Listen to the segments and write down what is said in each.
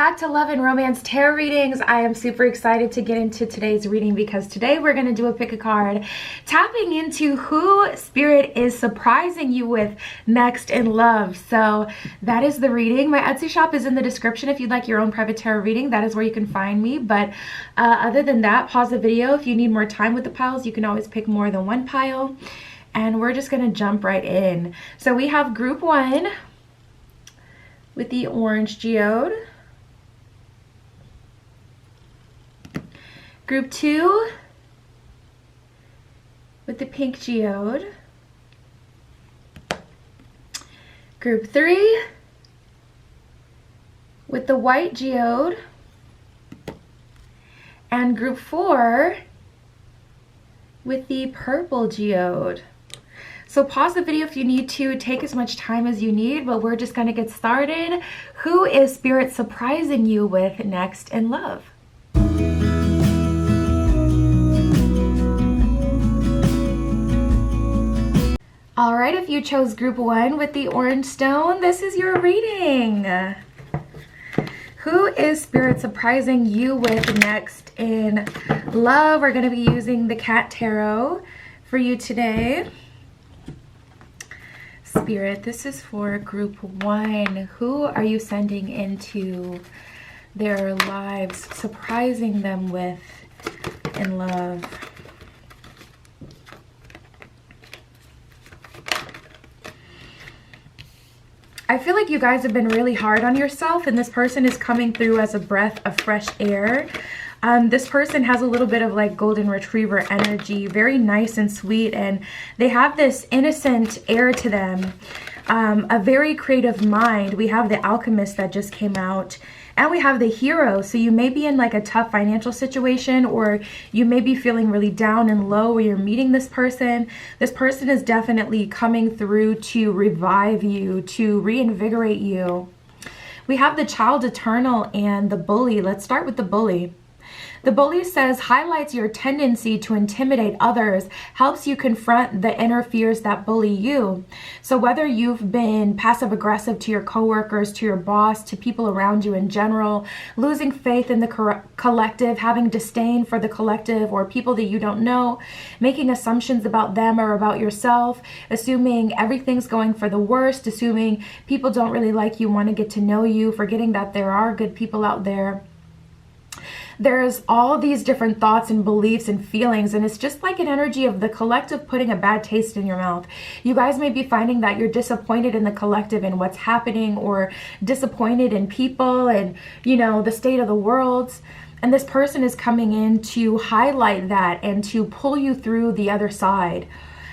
back to Love and Romance Tarot Readings. I am super excited to get into today's reading because today we're going to do a pick a card, tapping into who Spirit is surprising you with next in love. So that is the reading. My Etsy shop is in the description if you'd like your own private tarot reading. That is where you can find me. But other than that, pause the video. If you need more time with the piles, you can always pick more than one pile. And we're just going to jump right in. So we have group 1 with the orange geode. Group 2 with the pink geode. Group 3 with the white geode. And group 4 with the purple geode. So pause the video if you need to, take as much time as you need, but we're just gonna get started. Who is Spirit surprising you with next in love? All right, if you chose group 1 with the orange stone, this is your reading. Who is Spirit surprising you with next in love? We're going to be using the Cat Tarot for you today. Spirit, this is for group 1. Who are you sending into their lives, surprising them with in love? I feel like you guys have been really hard on yourself, and this person is coming through as a breath of fresh air. This person has a little bit of like golden retriever energy, very nice and sweet, and they have this innocent air to them, a very creative mind. We have the Alchemist that just came out, and we have the Hero. So you may be in like a tough financial situation, or you may be feeling really down and low where you're meeting this person. This person is definitely coming through to revive you, to reinvigorate you. We have the Child Eternal and the Bully. Let's start with the Bully. The Bully says, highlights your tendency to intimidate others, helps you confront the inner fears that bully you. So whether you've been passive aggressive to your coworkers, to your boss, to people around you in general, losing faith in the collective, having disdain for the collective or people that you don't know, making assumptions about them or about yourself, assuming everything's going for the worst, assuming people don't really like you, want to get to know you, forgetting that there are good people out there. There's all these different thoughts and beliefs and feelings, and it's just like an energy of the collective putting a bad taste in your mouth. You guys may be finding that you're disappointed in the collective and what's happening, or disappointed in people and, you know, the state of the world. And this person is coming in to highlight that and to pull you through the other side.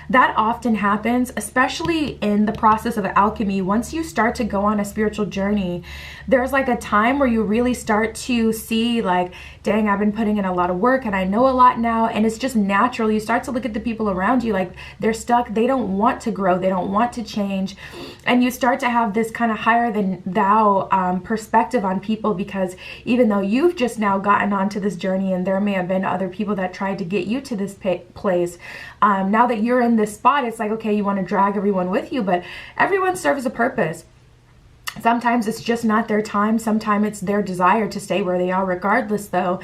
That often happens, especially in the process of alchemy. Once you start to go on a spiritual journey, there's like a time where you really start to see like, dang, I've been putting in a lot of work and I know a lot now. And it's just natural. You start to look at the people around you like they're stuck. They don't want to grow. They don't want to change. And you start to have this kind of higher than thou perspective on people, because even though you've just now gotten onto this journey and there may have been other people that tried to get you to this place, now that you're in this spot, it's like, okay, you want to drag everyone with you, but everyone serves a purpose. Sometimes it's just not their time. Sometimes it's their desire to stay where they are. Regardless, though,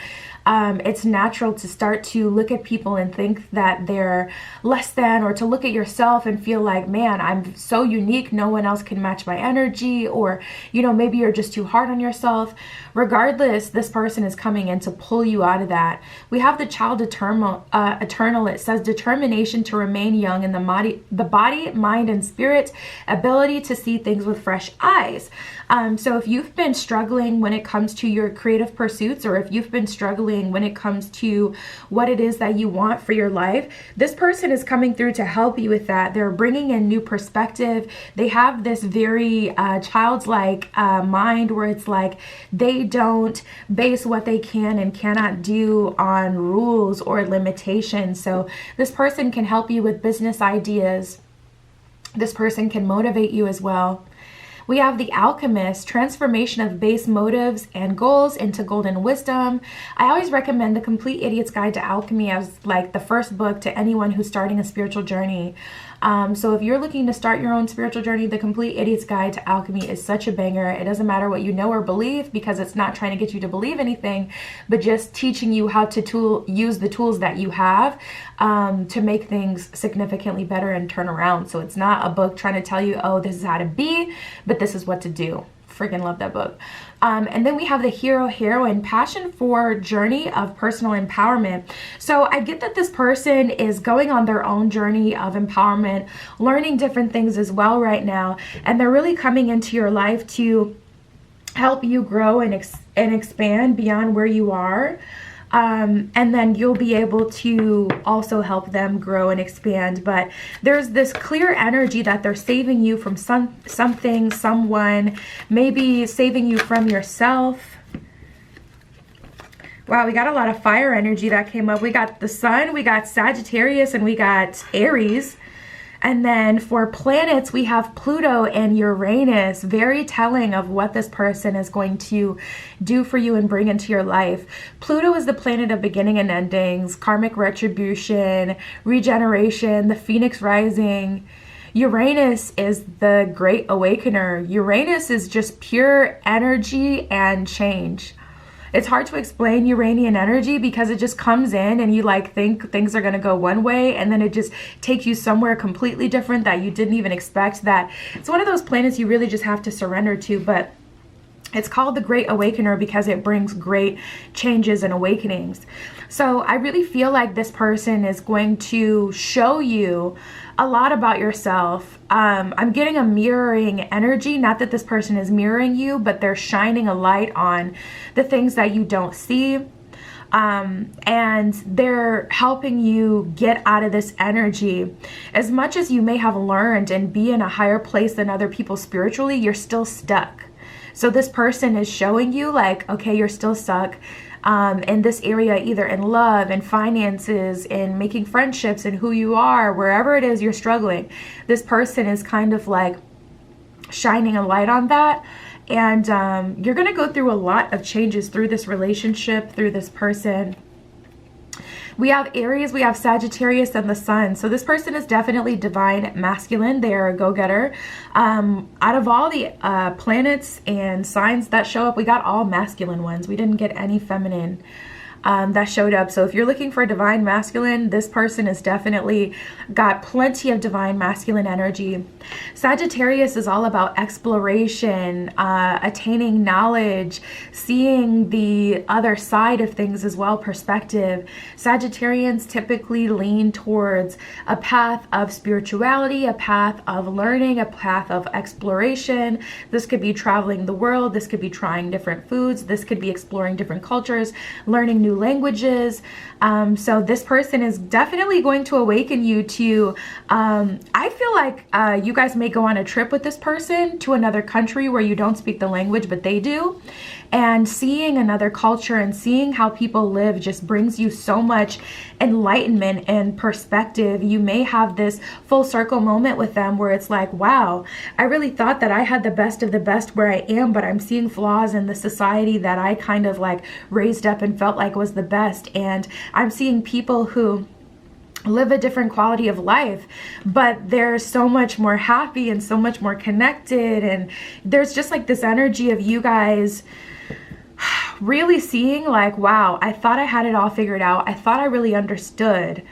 it's natural to start to look at people and think that they're less than, or to look at yourself and feel like, man, I'm so unique, no one else can match my energy, or, you know, maybe you're just too hard on yourself. Regardless, this person is coming in to pull you out of that. We have the Child Eternal. It says determination to remain young in the body, mind, and spirit, ability to see things with fresh eyes. So if you've been struggling when it comes to your creative pursuits, or if you've been struggling when it comes to what it is that you want for your life, this person is coming through to help you with that. They're bringing in new perspective. They have this very childlike mind where it's like they don't base what they can and cannot do on rules or limitations. So this person can help you with business ideas. This person can motivate you as well. We have the Alchemist, transformation of base motives and goals into golden wisdom. I always recommend The Complete Idiot's Guide to Alchemy as like the first book to anyone who's starting a spiritual journey. So if you're looking to start your own spiritual journey, The Complete Idiot's Guide to Alchemy is such a banger. It doesn't matter what you know or believe, because it's not trying to get you to believe anything, but just teaching you how to use the tools that you have to make things significantly better and turn around. So it's not a book trying to tell you, oh, this is how to be, but this is what to do. Freaking love that book. And then we have the Hero Heroine, Passion for Journey of Personal Empowerment. So I get that this person is going on their own journey of empowerment, learning different things as well right now, and they're really coming into your life to help you grow and expand beyond where you are. And then you'll be able to also help them grow and expand. But there's this clear energy that they're saving you from something, someone, maybe saving you from yourself. Wow, we got a lot of fire energy that came up. We got the Sun, we got Sagittarius, and we got Aries. And then for planets, we have Pluto and Uranus, very telling of what this person is going to do for you and bring into your life. Pluto is the planet of beginning and endings, karmic retribution, regeneration, the Phoenix rising. Uranus is the Great Awakener. Uranus is just pure energy and change. It's hard to explain Uranian energy because it just comes in and you like think things are going to go one way, and then it just takes you somewhere completely different that you didn't even expect. That it's one of those planets you really just have to surrender to. But it's called the Great Awakener because it brings great changes and awakenings. So I really feel like this person is going to show you a lot about yourself. I'm getting a mirroring energy, not that this person is mirroring you, but they're shining a light on the things that you don't see. And they're helping you get out of this energy. As much as you may have learned and be in a higher place than other people spiritually, you're still stuck. So this person is showing you like, okay, you're still stuck in this area, either in love and finances, in making friendships, and who you are, wherever it is you're struggling. This person is kind of like shining a light on that. And you're going to go through a lot of changes through this relationship, through this person. We have Aries, we have Sagittarius, and the Sun. So this person is definitely divine masculine. They are a go-getter. Out of all the planets and signs that show up, we got all masculine ones. We didn't get any feminine that showed up. So if you're looking for a divine masculine, this person has definitely got plenty of divine masculine energy. Sagittarius is all about exploration, attaining knowledge, seeing the other side of things as well, perspective. Sagittarians typically lean towards a path of spirituality, a path of learning, a path of exploration. This could be traveling the world. This could be trying different foods. This could be exploring different cultures, learning new languages. So this person is definitely going to awaken you to, I feel like you guys may go on a trip with this person to another country where you don't speak the language, but they do. And seeing another culture and seeing how people live just brings you so much enlightenment and perspective. You may have this full circle moment with them where it's like, wow, I really thought that I had the best of the best where I am, but I'm seeing flaws in the society that I kind of like raised up and felt like was the best. And I'm seeing people who live a different quality of life, but they're so much more happy and so much more connected. And there's just like this energy of you guys really seeing like, wow, I thought I had it all figured out. I thought I really understood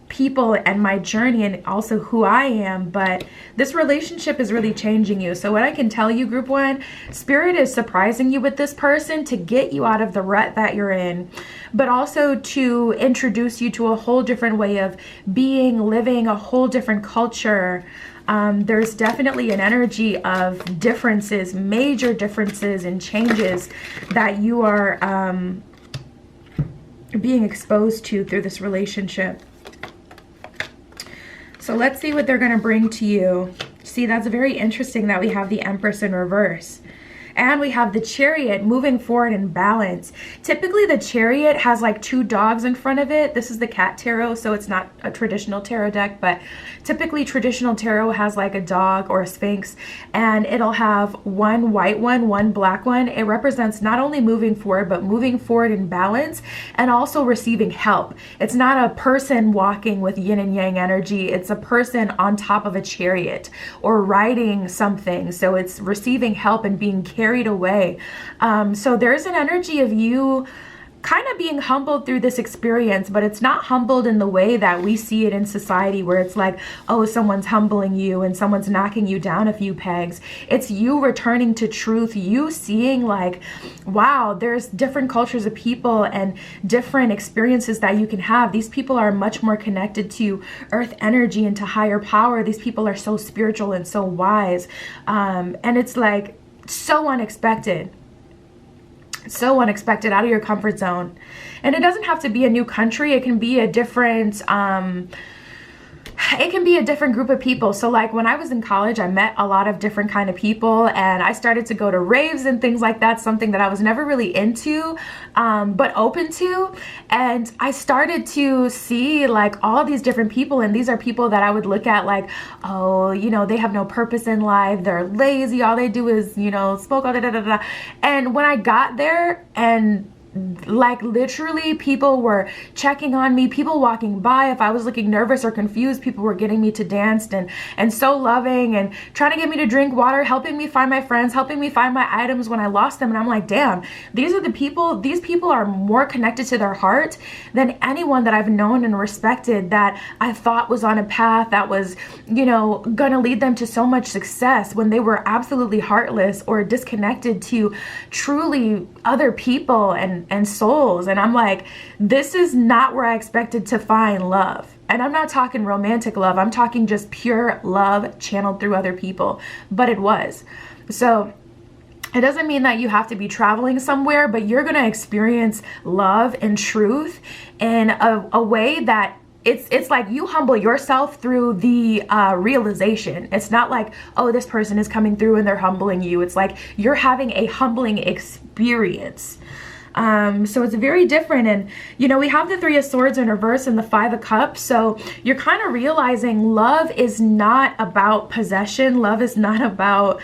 people and my journey and also who I am, but this relationship is really changing you. So what I can tell you, group one, spirit is surprising you with this person to get you out of the rut that you're in, but also to introduce you to a whole different way of being, living, a whole different culture. There's definitely an energy of differences, major differences and changes that you are being exposed to through this relationship. So let's see what they're going to bring to you. See, that's very interesting that we have the Empress in reverse. And we have the Chariot, moving forward in balance. Typically the Chariot has like 2 dogs in front of it. This is the cat tarot, so it's not a traditional tarot deck, but typically traditional tarot has like a dog or a sphinx, and it'll have 1 white one, 1 black one. It represents not only moving forward, but moving forward in balance and also receiving help. It's not a person walking with yin and yang energy. It's a person on top of a chariot or riding something. So it's receiving help and being carried away. So there's an energy of you kind of being humbled through this experience, but it's not humbled in the way that we see it in society, where it's like, oh, someone's humbling you and someone's knocking you down a few pegs. It's you returning to truth, you seeing like, wow, there's different cultures of people and different experiences that you can have. These people are much more connected to earth energy and to higher power. These people are so spiritual and so wise. And it's like so unexpected. So unexpected, out of your comfort zone. And it doesn't have to be a new country. It can be a different group of people. So like when I was in college, I met a lot of different kind of people, and I started to go to raves and things like that, something that I was never really into, but open to. And I started to see like all these different people, and these are people that I would look at like, oh, you know, they have no purpose in life. They're lazy. All they do is, you know, smoke, da, da, da, da. And when I got there, and like literally people were checking on me, people walking by, if I was looking nervous or confused, people were getting me to dance, and so loving and trying to get me to drink water, helping me find my friends, helping me find my items when I lost them. And I'm like, damn, these are the people, these people are more connected to their heart than anyone that I've known and respected, that I thought was on a path that was, you know, gonna lead them to so much success, when they were absolutely heartless or disconnected to truly other people and souls. And I'm like, this is not where I expected to find love. And I'm not talking romantic love. I'm talking just pure love channeled through other people. But it was. So it doesn't mean that you have to be traveling somewhere, but you're going to experience love and truth in a way that it's like you humble yourself through the realization. It's not like, oh, this person is coming through and they're humbling you. It's like you're having a humbling experience. So it's very different. And, you know, we have the 3 of Swords in reverse and the 5 of Cups. So you're kind of realizing love is not about possession. Love is not about,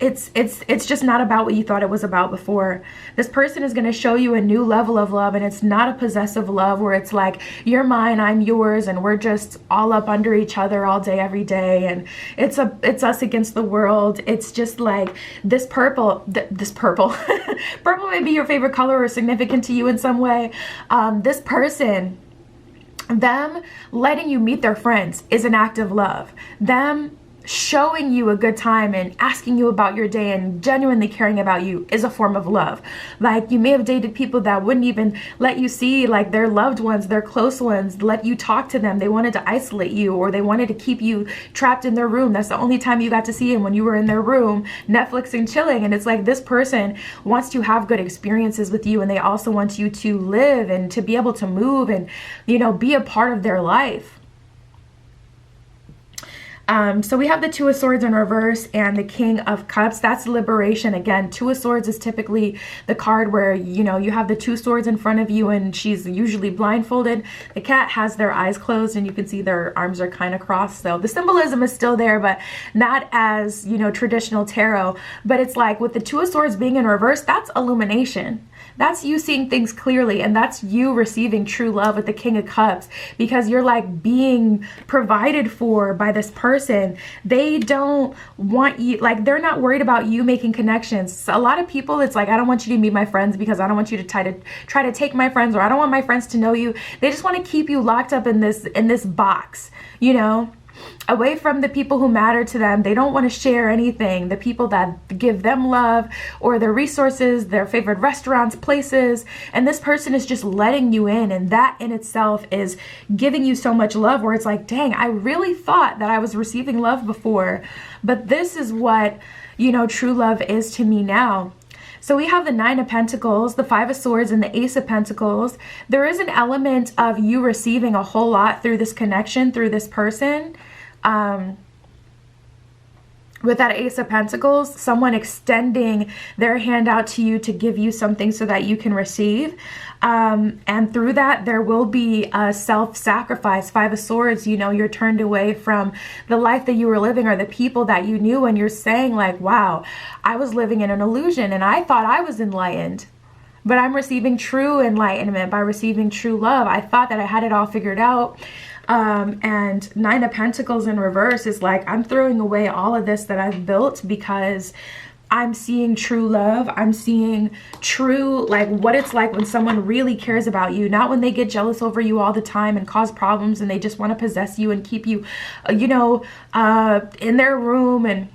it's just not about what you thought it was about before. This person is going to show you a new level of love, and it's not a possessive love where it's like, you're mine, I'm yours, and we're just all up under each other all day, every day, and it's us against the world. It's just like this purple, purple may be your favorite color or significant to you in some way. This person, them letting you meet their friends is an act of love. Them showing you a good time and asking you about your day and genuinely caring about you is a form of love. Like, you may have dated people that wouldn't even let you see like their loved ones, their close ones, let you talk to them. They wanted to isolate you, or they wanted to keep you trapped in their room. That's the only time you got to see them, when you were in their room Netflixing, chilling. And it's like, this person wants to have good experiences with you, and they also want you to live and to be able to move and, you know, be a part of their life. So we have the 2 of Swords in reverse and the King of Cups. That's liberation. Again, 2 of Swords is typically the card where, you know, you have the 2 swords in front of you, and she's usually blindfolded. The cat has their eyes closed, and you can see their arms are kind of crossed. So the symbolism is still there, but not as, you know, traditional tarot. But it's like, with the 2 of Swords being in reverse, that's illumination. That's you seeing things clearly, and that's you receiving true love with the King of Cups, because you're like being provided for by this person. They don't want you, like, they're not worried about you making connections. So a lot of people, it's like, I don't want you to meet my friends because I don't want you to try to take my friends, or I don't want my friends to know you. They just want to keep you locked up in this box, you know, away from the people who matter to them. They don't want to share anything. The people that give them love, or their resources, their favorite restaurants, places. And this person is just letting you in. And that in itself is giving you so much love, where it's like, dang, I really thought that I was receiving love before, but this is what, you know, true love is to me now. So we have the 9 of Pentacles, the 5 of Swords, and the Ace of Pentacles. There is an element of you receiving a whole lot through this connection, through this person. with that Ace of Pentacles, someone extending their hand out to you to give you something so that you can receive. And through that, there will be a self-sacrifice. Five of Swords, you know, you're turned away from the life that you were living or the people that you knew, and you're saying like, wow, I was living in an illusion and I thought I was enlightened. But I'm receiving true enlightenment by receiving true love. I thought that I had it all figured out. And Nine of Pentacles in reverse is like, I'm throwing away all of this that I've built because I'm seeing true love. I'm seeing true, like what it's like when someone really cares about you, not when they get jealous over you all the time and cause problems and they just want to possess you and keep you, you know, in their room and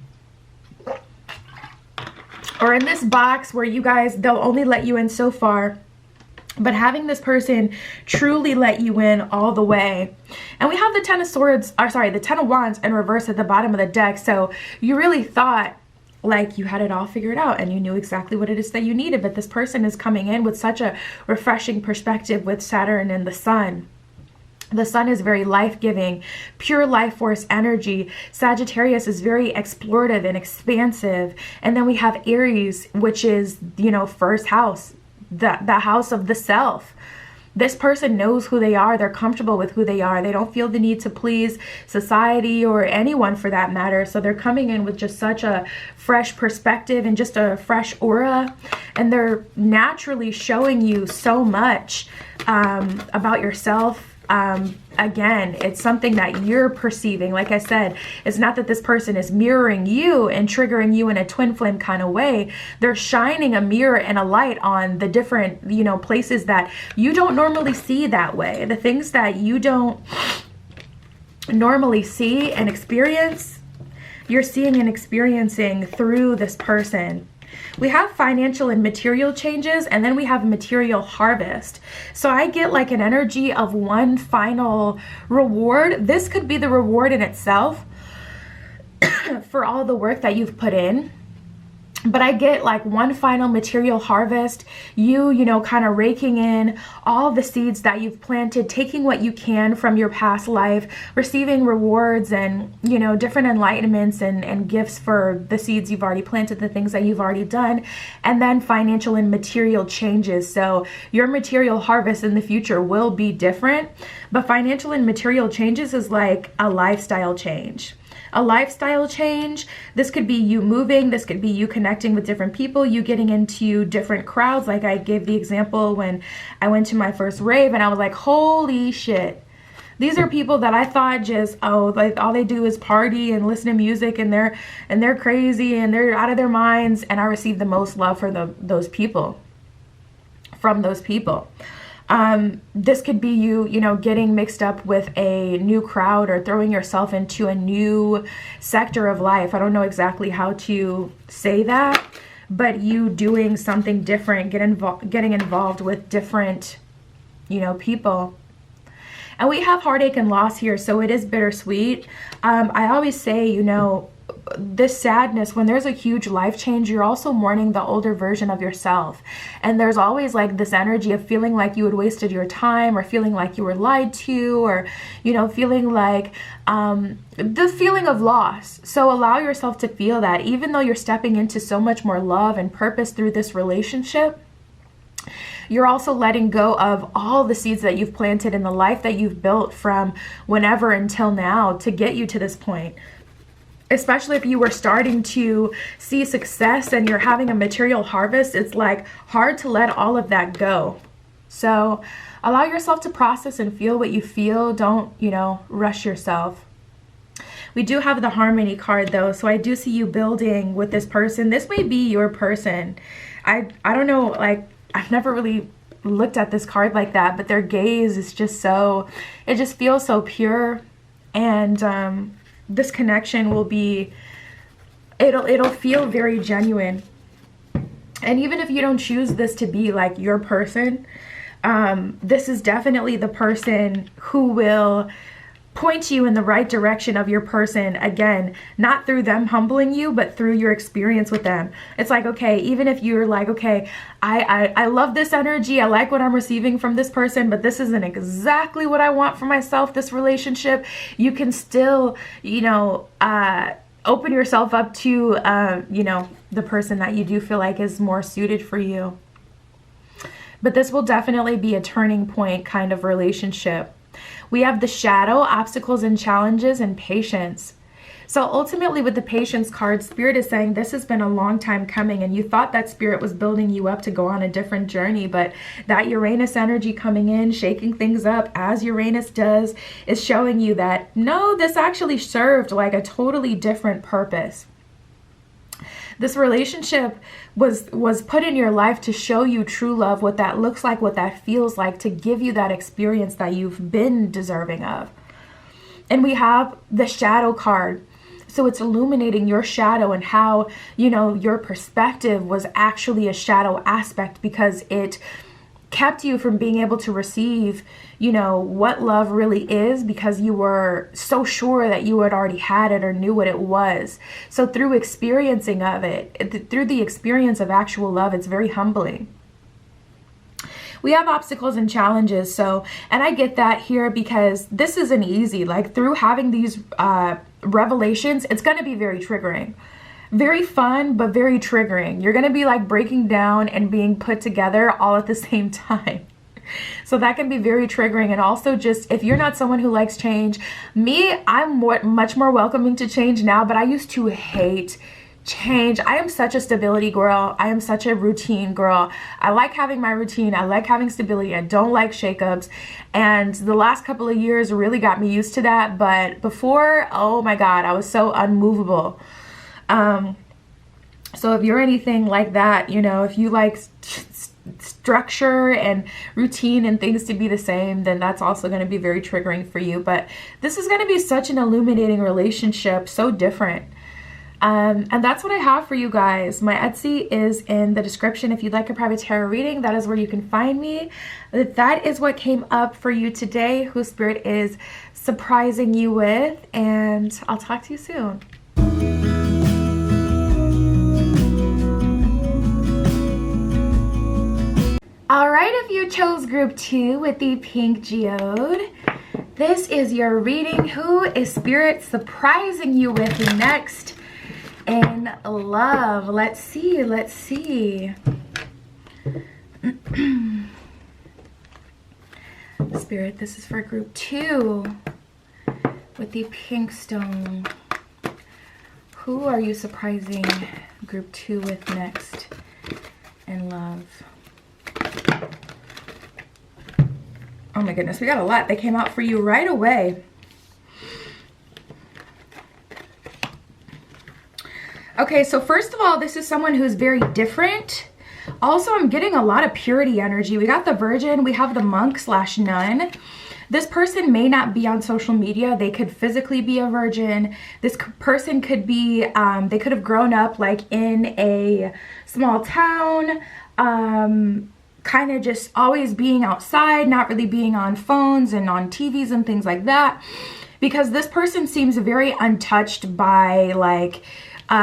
or in this box where you guys, they'll only let you in so far. But having this person truly let you in all the way. And we have the Ten of Swords, or sorry, the Ten of Wands in reverse at the bottom of the deck. So you really thought like you had it all figured out and you knew exactly what it is that you needed. But this person is coming in with such a refreshing perspective with Saturn and the Sun. The Sun is very life-giving, pure life force energy. Sagittarius is very explorative and expansive. And then we have Aries, which is, you know, first house. The house of the self. This person knows who they are. They're comfortable with who they are. They don't feel the need to please society or anyone for that matter. So they're coming in with just such a fresh perspective and just a fresh aura. And they're naturally showing you so much about yourself. Again, it's something that you're perceiving. Like I said, it's not that this person is mirroring you and triggering you in a twin flame kind of way. They're shining a mirror and a light on the different, you know, places that you don't normally see that way. The things that you don't normally see and experience, you're seeing and experiencing through this person. We have financial and material changes, and then we have material harvest. So I get like an energy of one final reward. This could be the reward in itself for all the work that you've put in. But I get like one final material harvest, you know, kind of raking in all the seeds that you've planted, taking what you can from your past life, receiving rewards and, you know, different enlightenments and gifts for the seeds you've already planted, the things that you've already done, and then financial and material changes. So your material harvest in the future will be different, but financial and material changes is like a lifestyle change. A lifestyle change. This could be you moving. This could be you connecting with different people, you getting into different crowds. Like I gave the example when I went to my first rave and I was like, holy shit. These are people that I thought just, oh, like all they do is party and listen to music and they're crazy and they're out of their minds. And I received the most love for those people, from those people. This could be you know, getting mixed up with a new crowd or throwing yourself into a new sector of life. I don't know exactly how to say that, but you doing something different, getting involved with different, you know, people. And we have heartache and loss here, so it is bittersweet. I always say, you know, this sadness, when there's a huge life change, you're also mourning the older version of yourself. And there's always like this energy of feeling like you had wasted your time, or feeling like you were lied to, or, you know, feeling like the feeling of loss. So allow yourself to feel that, even though you're stepping into so much more love and purpose through this relationship. You're also letting go of all the seeds that you've planted in the life that you've built from whenever until now to get you to this point. Especially if you were starting to see success and you're having a material harvest, it's like hard to let all of that go. So allow yourself to process and feel what you feel. Don't, you know, rush yourself. We do have the Harmony card though, so I do see you building with this person. This may be your person. I don't know, like I've never really looked at this card like that, but their gaze is just so, it just feels so pure. And this connection will be, it'll feel very genuine. And even if you don't choose this to be like your person, this is definitely the person who will point you in the right direction of your person. Again, not through them humbling you, but through your experience with them. It's like, okay, even if you're like, okay, I love this energy, I like what I'm receiving from this person, but this isn't exactly what I want for myself, this relationship, you can still, you know, open yourself up to, you know, the person that you do feel like is more suited for you. But this will definitely be a turning point kind of relationship. We have the shadow, obstacles and challenges, and patience. So ultimately with the patience card, Spirit is saying this has been a long time coming, and you thought that Spirit was building you up to go on a different journey, but that Uranus energy coming in, shaking things up as Uranus does, is showing you that no, this actually served like a totally different purpose. This relationship was put in your life to show you true love, what that looks like, what that feels like, to give you that experience that you've been deserving of. And we have the shadow card. So it's illuminating your shadow and how, you know, your perspective was actually a shadow aspect, because it kept you from being able to receive, you know, what love really is, because you were so sure that you had already had it or knew what it was. So through experiencing of it, through the experience of actual love, it's very humbling. We have obstacles and challenges. So, and I get that here because this isn't easy. Like through having these revelations, it's going to be very triggering. Very fun, but very triggering. You're going to be like breaking down and being put together all at the same time. So that can be very triggering. And also, just if you're not someone who likes change, I'm much more welcoming to change now, but I used to hate change. I am such a stability girl. I am such a routine girl. I like having my routine. I like having stability. I don't like shakeups. And the last couple of years really got me used to that. But before, oh my God, I was so unmovable. So if you're anything like that, you know, if you like structure and routine and things to be the same, then that's also going to be very triggering for you. But this is going to be such an illuminating relationship, so different. And that's what I have for you guys. My Etsy is in the description. If you'd like a private tarot reading, that is where you can find me. That is what came up for you today, who Spirit is surprising you with, and I'll talk to you soon. All right, if you chose group 2 with the pink geode, this is your reading. Who is Spirit surprising you with next in love? Let's see, let's see. Spirit, this is for group 2 with the pink stone. Who are you surprising group 2 with next in love? Oh my goodness, we got a lot. They came out for you right away. Okay, so first of all, this is someone who's very different. Also, I'm getting a lot of purity energy. We got the Virgin, we have the Monk/Nun. This person may not be on social media. They could physically be a virgin. This person could be, they could have grown up like in a small town, kind of just always being outside, not really being on phones and on TVs and things like that, because this person seems very untouched by like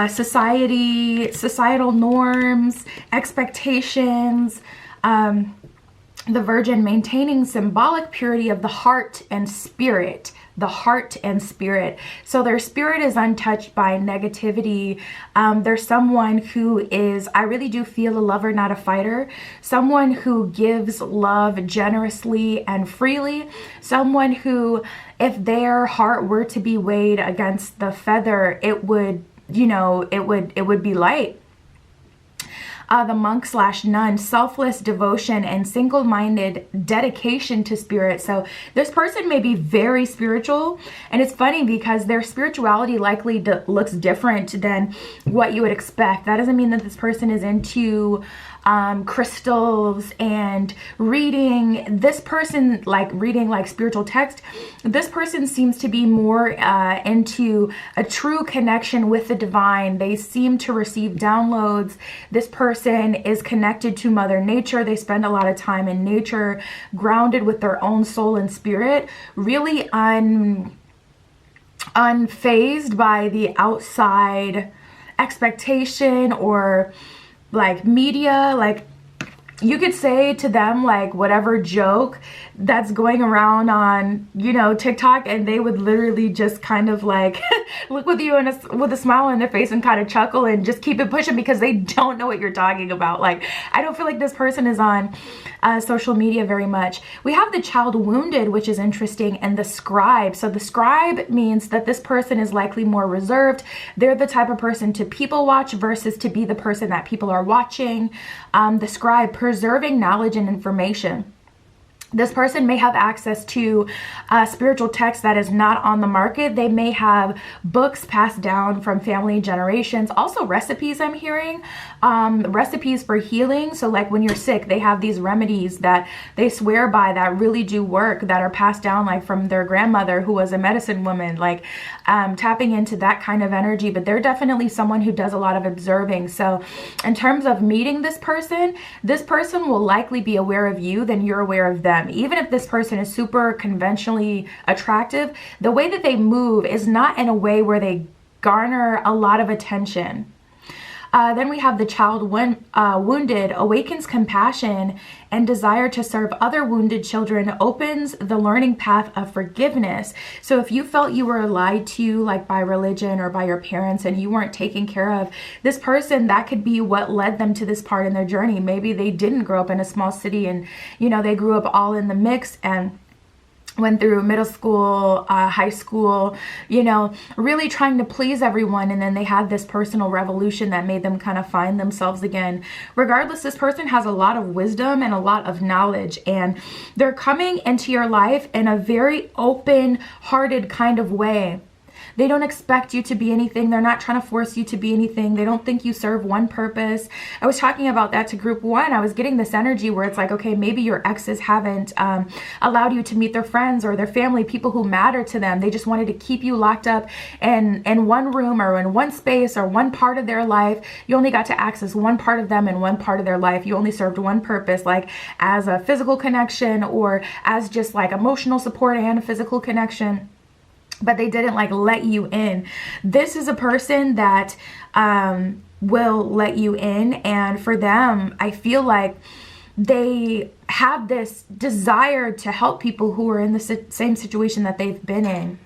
societal norms, expectations. The Virgin maintaining symbolic purity of the heart and spirit. The heart and spirit. So their spirit is untouched by negativity. There's someone who is, I really do feel, a lover, not a fighter. Someone who gives love generously and freely. Someone who, if their heart were to be weighed against the feather, it would, you know, it would be light. The Monk/Nun, selfless devotion and single-minded dedication to Spirit. So this person may be very spiritual, and it's funny because their spirituality likely looks different than what you would expect. That doesn't mean that this person is into crystals and reading. This person, like reading like spiritual text, this person seems to be more into a true connection with the divine. They seem to receive downloads. This person is connected to Mother Nature. They spend a lot of time in nature, grounded with their own soul and spirit, really unfazed by the outside expectation or like media. Like you could say to them like whatever joke that's going around on, you know, TikTok, and they would literally just kind of like look with you with a smile on their face and kind of chuckle and just keep it pushing because they don't know what you're talking about. Like, I don't feel like this person is on social media very much. We have the child wounded, which is interesting, and the scribe. So the scribe means that this person is likely more reserved. They're the type of person to people watch versus to be the person that people are watching. The scribe, preserving knowledge and information. This person may have access to spiritual text that is not on the market. They may have books passed down from family generations. Also recipes, I'm hearing. Recipes for healing. So like when you're sick, they have these remedies that they swear by that really do work, that are passed down like from their grandmother who was a medicine woman, like tapping into that kind of energy. But they're definitely someone who does a lot of observing. So in terms of meeting this person will likely be aware of you than you're aware of them. Even if this person is super conventionally attractive, the way that they move is not in a way where they garner a lot of attention. Then we have the child wounded, awakens compassion and desire to serve other wounded children, opens the learning path of forgiveness. So if you felt you were lied to, like by religion or by your parents, and you weren't taken care of, this person, that could be what led them to this part in their journey. Maybe they didn't grow up in a small city and, you know, they grew up all in the mix and went through middle school, high school, you know, really trying to please everyone. And then they had this personal revolution that made them kind of find themselves again. Regardless, this person has a lot of wisdom and a lot of knowledge, and they're coming into your life in a very open-hearted kind of way. They don't expect you to be anything. They're not trying to force you to be anything. They don't think you serve one purpose. I was talking about that to group one. I was getting this energy where it's like, okay, maybe your exes haven't allowed you to meet their friends or their family, people who matter to them. They just wanted to keep you locked up in one room or in one space or one part of their life. You only got to access one part of them and one part of their life. You only served one purpose, like as a physical connection or as just like emotional support and a physical connection. But they didn't like let you in. This is a person that will let you in. And for them, I feel like they have this desire to help people who are in the same situation that they've been in.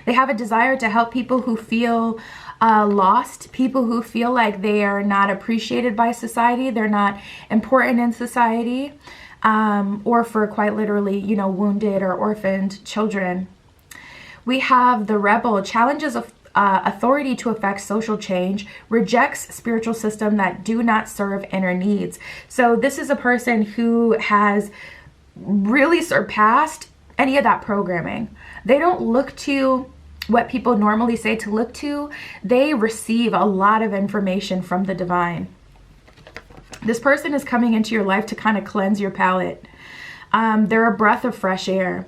They have a desire to help people who feel lost, people who feel like they are not appreciated by society, they're not important in society, or for quite literally, you know, wounded or orphaned children. We have the rebel, challenges of authority to affect social change, rejects spiritual system that do not serve inner needs. So this is a person who has really surpassed any of that programming. They don't look to what people normally say to look to. They receive a lot of information from the divine. This person is coming into your life to kind of cleanse your palate. They're a breath of fresh air.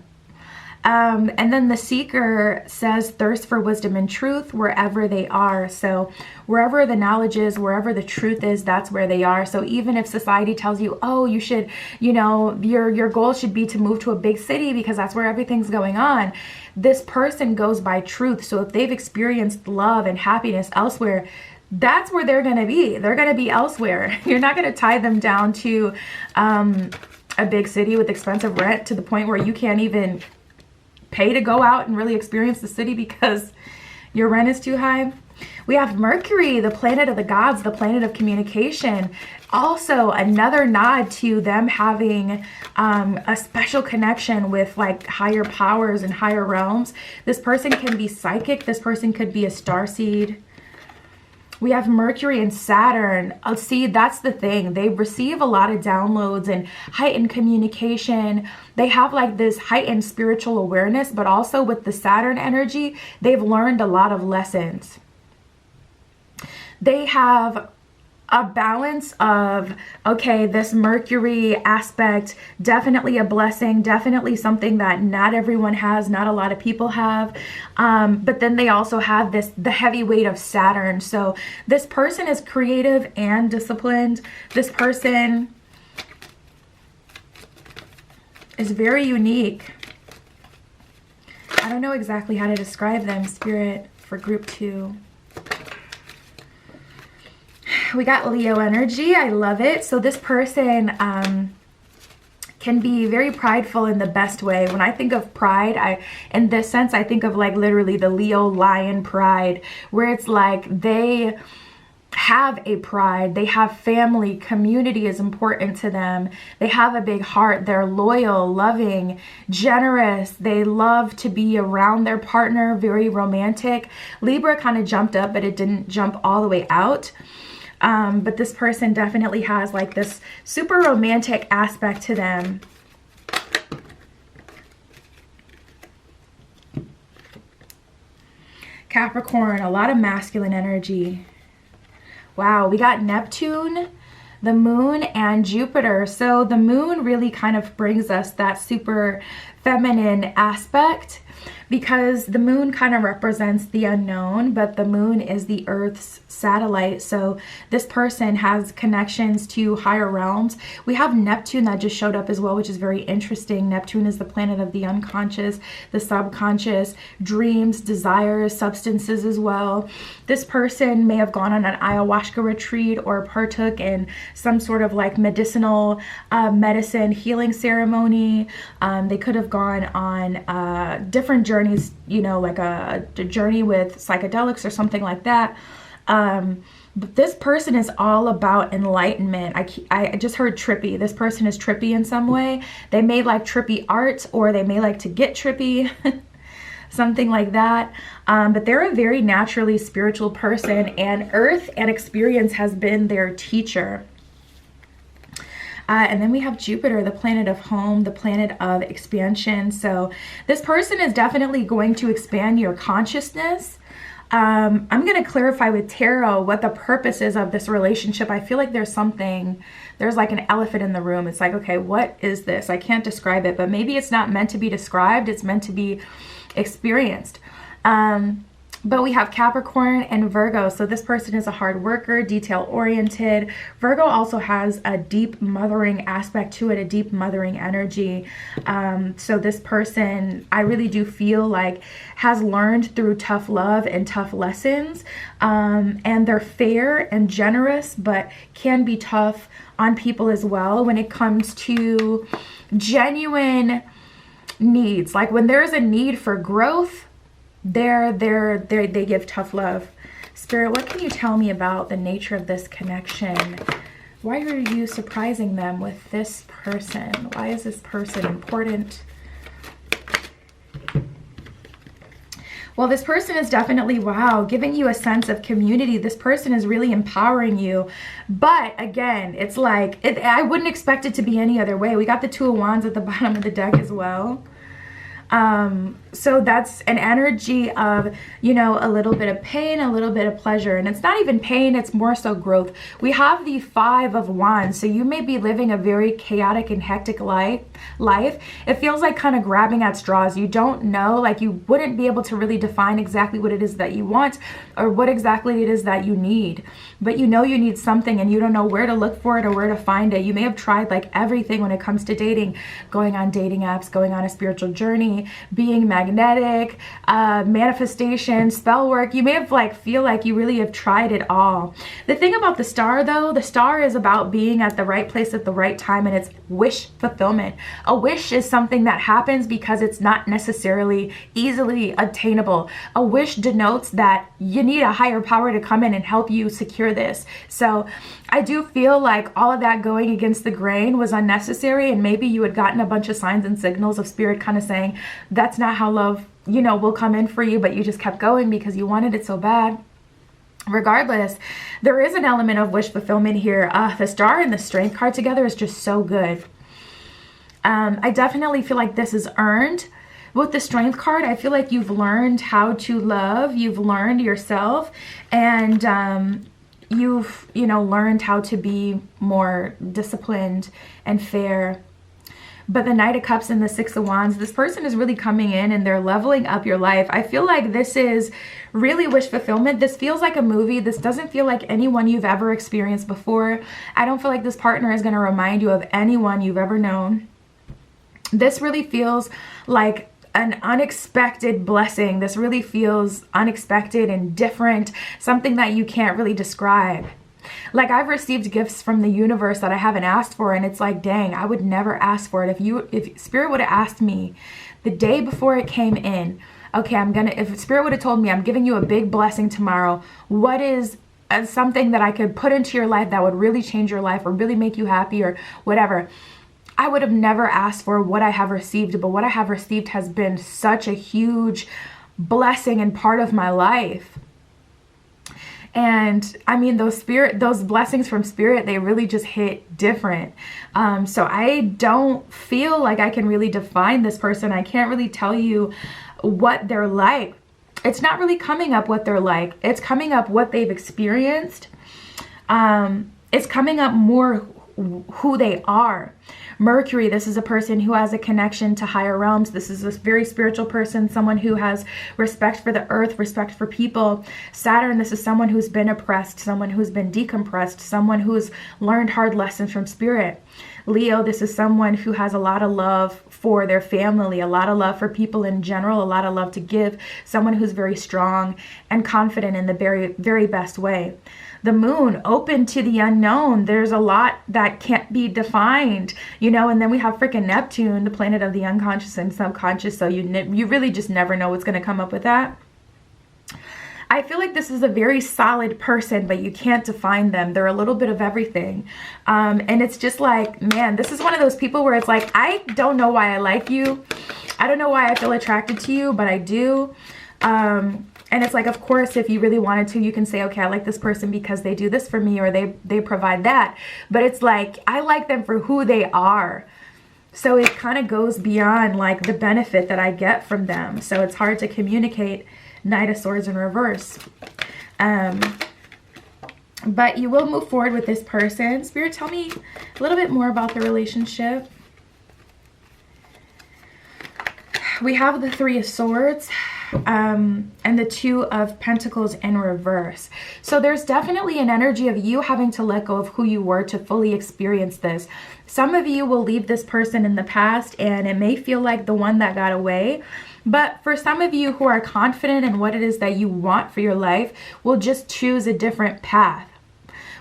And then the seeker says thirst for wisdom and truth wherever they are. So wherever the knowledge is, wherever the truth is, that's where they are. So even if society tells you, oh, you should, you know, your goal should be to move to a big city because that's where everything's going on. This person goes by truth. So if they've experienced love and happiness elsewhere, that's where they're going to be. They're going to be elsewhere. You're not going to tie them down to a big city with expensive rent to the point where you can't even pay to go out and really experience the city because your rent is too high. We have Mercury, the planet of the gods, the planet of communication. Also another nod to them having a special connection with like higher powers and higher realms. This person can be psychic. This person could be a starseed. We have Mercury and Saturn. See, that's the thing. They receive a lot of downloads and heightened communication. They have like this heightened spiritual awareness, but also with the Saturn energy, they've learned a lot of lessons. They have a balance of, okay, this Mercury aspect, definitely a blessing, definitely something that not everyone has, not a lot of people have. But then they also have the heavy weight of Saturn. So this person is creative and disciplined. This person is very unique. I don't know exactly how to describe them, Spirit, for group 2. We got Leo energy. I love it. So this person can be very prideful in the best way. When I think of pride, in this sense, I think of like literally the Leo lion pride, where it's like they have a pride, they have family, community is important to them, they have a big heart, they're loyal, loving, generous, they love to be around their partner, very romantic. Libra kind of jumped up, but it didn't jump all the way out. But this person definitely has like this super romantic aspect to them. Capricorn, a lot of masculine energy. Wow, we got Neptune, the moon, and Jupiter. So the moon really kind of brings us that super feminine aspect, because the moon kind of represents the unknown, but the moon is the Earth's satellite. So this person has connections to higher realms. We have Neptune that just showed up as well, which is very interesting. Neptune is the planet of the unconscious, the subconscious, dreams, desires, substances as well. This person may have gone on an ayahuasca retreat or partook in some sort of like medicinal medicine healing ceremony. They could have gone on different journeys, you know, like a journey with psychedelics or something like that. But this person is all about enlightenment. I just heard trippy. This person is trippy in some way. They may like trippy art, or they may like to get trippy, something like that. But they're a very naturally spiritual person, and earth and experience has been their teacher. And then we have Jupiter, the planet of home, the planet of expansion. So this person is definitely going to expand your consciousness. I'm going to clarify with tarot what the purpose is of this relationship. I feel like there's like an elephant in the room. It's like, okay, what is this? I can't describe it, but maybe it's not meant to be described. It's meant to be experienced. But we have Capricorn and Virgo. So this person is a hard worker, detail-oriented. Virgo also has a deep mothering aspect to it, a deep mothering energy. So this person, I really do feel like, has learned through tough love and tough lessons. And they're fair and generous, but can be tough on people as well when it comes to genuine needs. Like when there's a need for growth, they give tough love. Spirit, what can you tell me about the nature of this connection? Why are you surprising them with this person? Why is this person important? Well, this person is definitely, wow, giving you a sense of community. This person is really empowering you. But again, it's like, I wouldn't expect it to be any other way. We got the Two of Wands at the bottom of the deck as well. So that's an energy of, you know, a little bit of pain, a little bit of pleasure. And it's not even pain, it's more so growth. We have the Five of Wands. So you may be living a very chaotic and hectic life. It feels like kind of grabbing at straws. You don't know, like you wouldn't be able to really define exactly what it is that you want or what exactly it is that you need. But you know you need something and you don't know where to look for it or where to find it. You may have tried like everything when it comes to dating, going on dating apps, going on a spiritual journey, being magnetic, manifestation, spell work. You may have feel like you really have tried it all. The thing about the star though, the star is about being at the right place at the right time, and it's wish fulfillment. A wish is something that happens because it's not necessarily easily attainable. A wish denotes that you need a higher power to come in and help you secure this. So I do feel like all of that going against the grain was unnecessary, and maybe you had gotten a bunch of signs and signals of spirit kind of saying that's not how love, you know, will come in for you, but you just kept going because you wanted it so bad. Regardless, there is an element of wish fulfillment here. The star and the strength card together is just so good. I definitely feel like this is earned. With the strength card, I feel like you've learned how to love, you've learned yourself, and you've, you know, learned how to be more disciplined and fair. But the Knight of Cups and the Six of Wands, this person is really coming in and they're leveling up your life. I feel like this is really wish fulfillment. This feels like a movie. This doesn't feel like anyone you've ever experienced before. I don't feel like this partner is going to remind you of anyone you've ever known. This really feels like an unexpected blessing. This really feels unexpected and different, something that you can't really describe. Like, I've received gifts from the universe that I haven't asked for, and it's like, dang, I would never ask for it. If Spirit would have asked me the day before it came in, okay, if Spirit would have told me, I'm giving you a big blessing tomorrow, what is something that I could put into your life that would really change your life or really make you happy or whatever, I would have never asked for what I have received. But what I have received has been such a huge blessing and part of my life. And I mean, those blessings from Spirit, they really just hit different. So I don't feel like I can really define this person. I can't really tell you what they're like. It's not really coming up what they're like. It's coming up what they've experienced. It's coming up more who they are. Mercury, this is a person who has a connection to higher realms. This is a very spiritual person, someone who has respect for the earth, respect for people. Saturn, this is someone who's been oppressed, someone who's been decompressed, someone who's learned hard lessons from Spirit. Leo, this is someone who has a lot of love for their family, a lot of love for people in general, a lot of love to give, someone who's very strong and confident in the very, very best way. The Moon, open to the unknown. There's a lot that can't be defined, you know, and then we have freaking Neptune, the planet of the unconscious and subconscious. So you really just never know what's going to come up with that. I feel like this is a very solid person, but you can't define them. They're a little bit of everything. And it's just like, man, this is one of those people where it's like, I don't know why I like you. I don't know why I feel attracted to you, but I do. And it's like, of course, if you really wanted to, you can say, okay, I like this person because they do this for me or they provide that. But it's like, I like them for who they are. So it kind of goes beyond like the benefit that I get from them. So it's hard to communicate. Knight of Swords in reverse. But you will move forward with this person. Spirit, tell me a little bit more about the relationship. We have the Three of Swords. And the Two of Pentacles in reverse. So there's definitely an energy of you having to let go of who you were to fully experience this. Some of you will leave this person in the past and it may feel like the one that got away. But for some of you who are confident in what it is that you want for your life, will just choose a different path.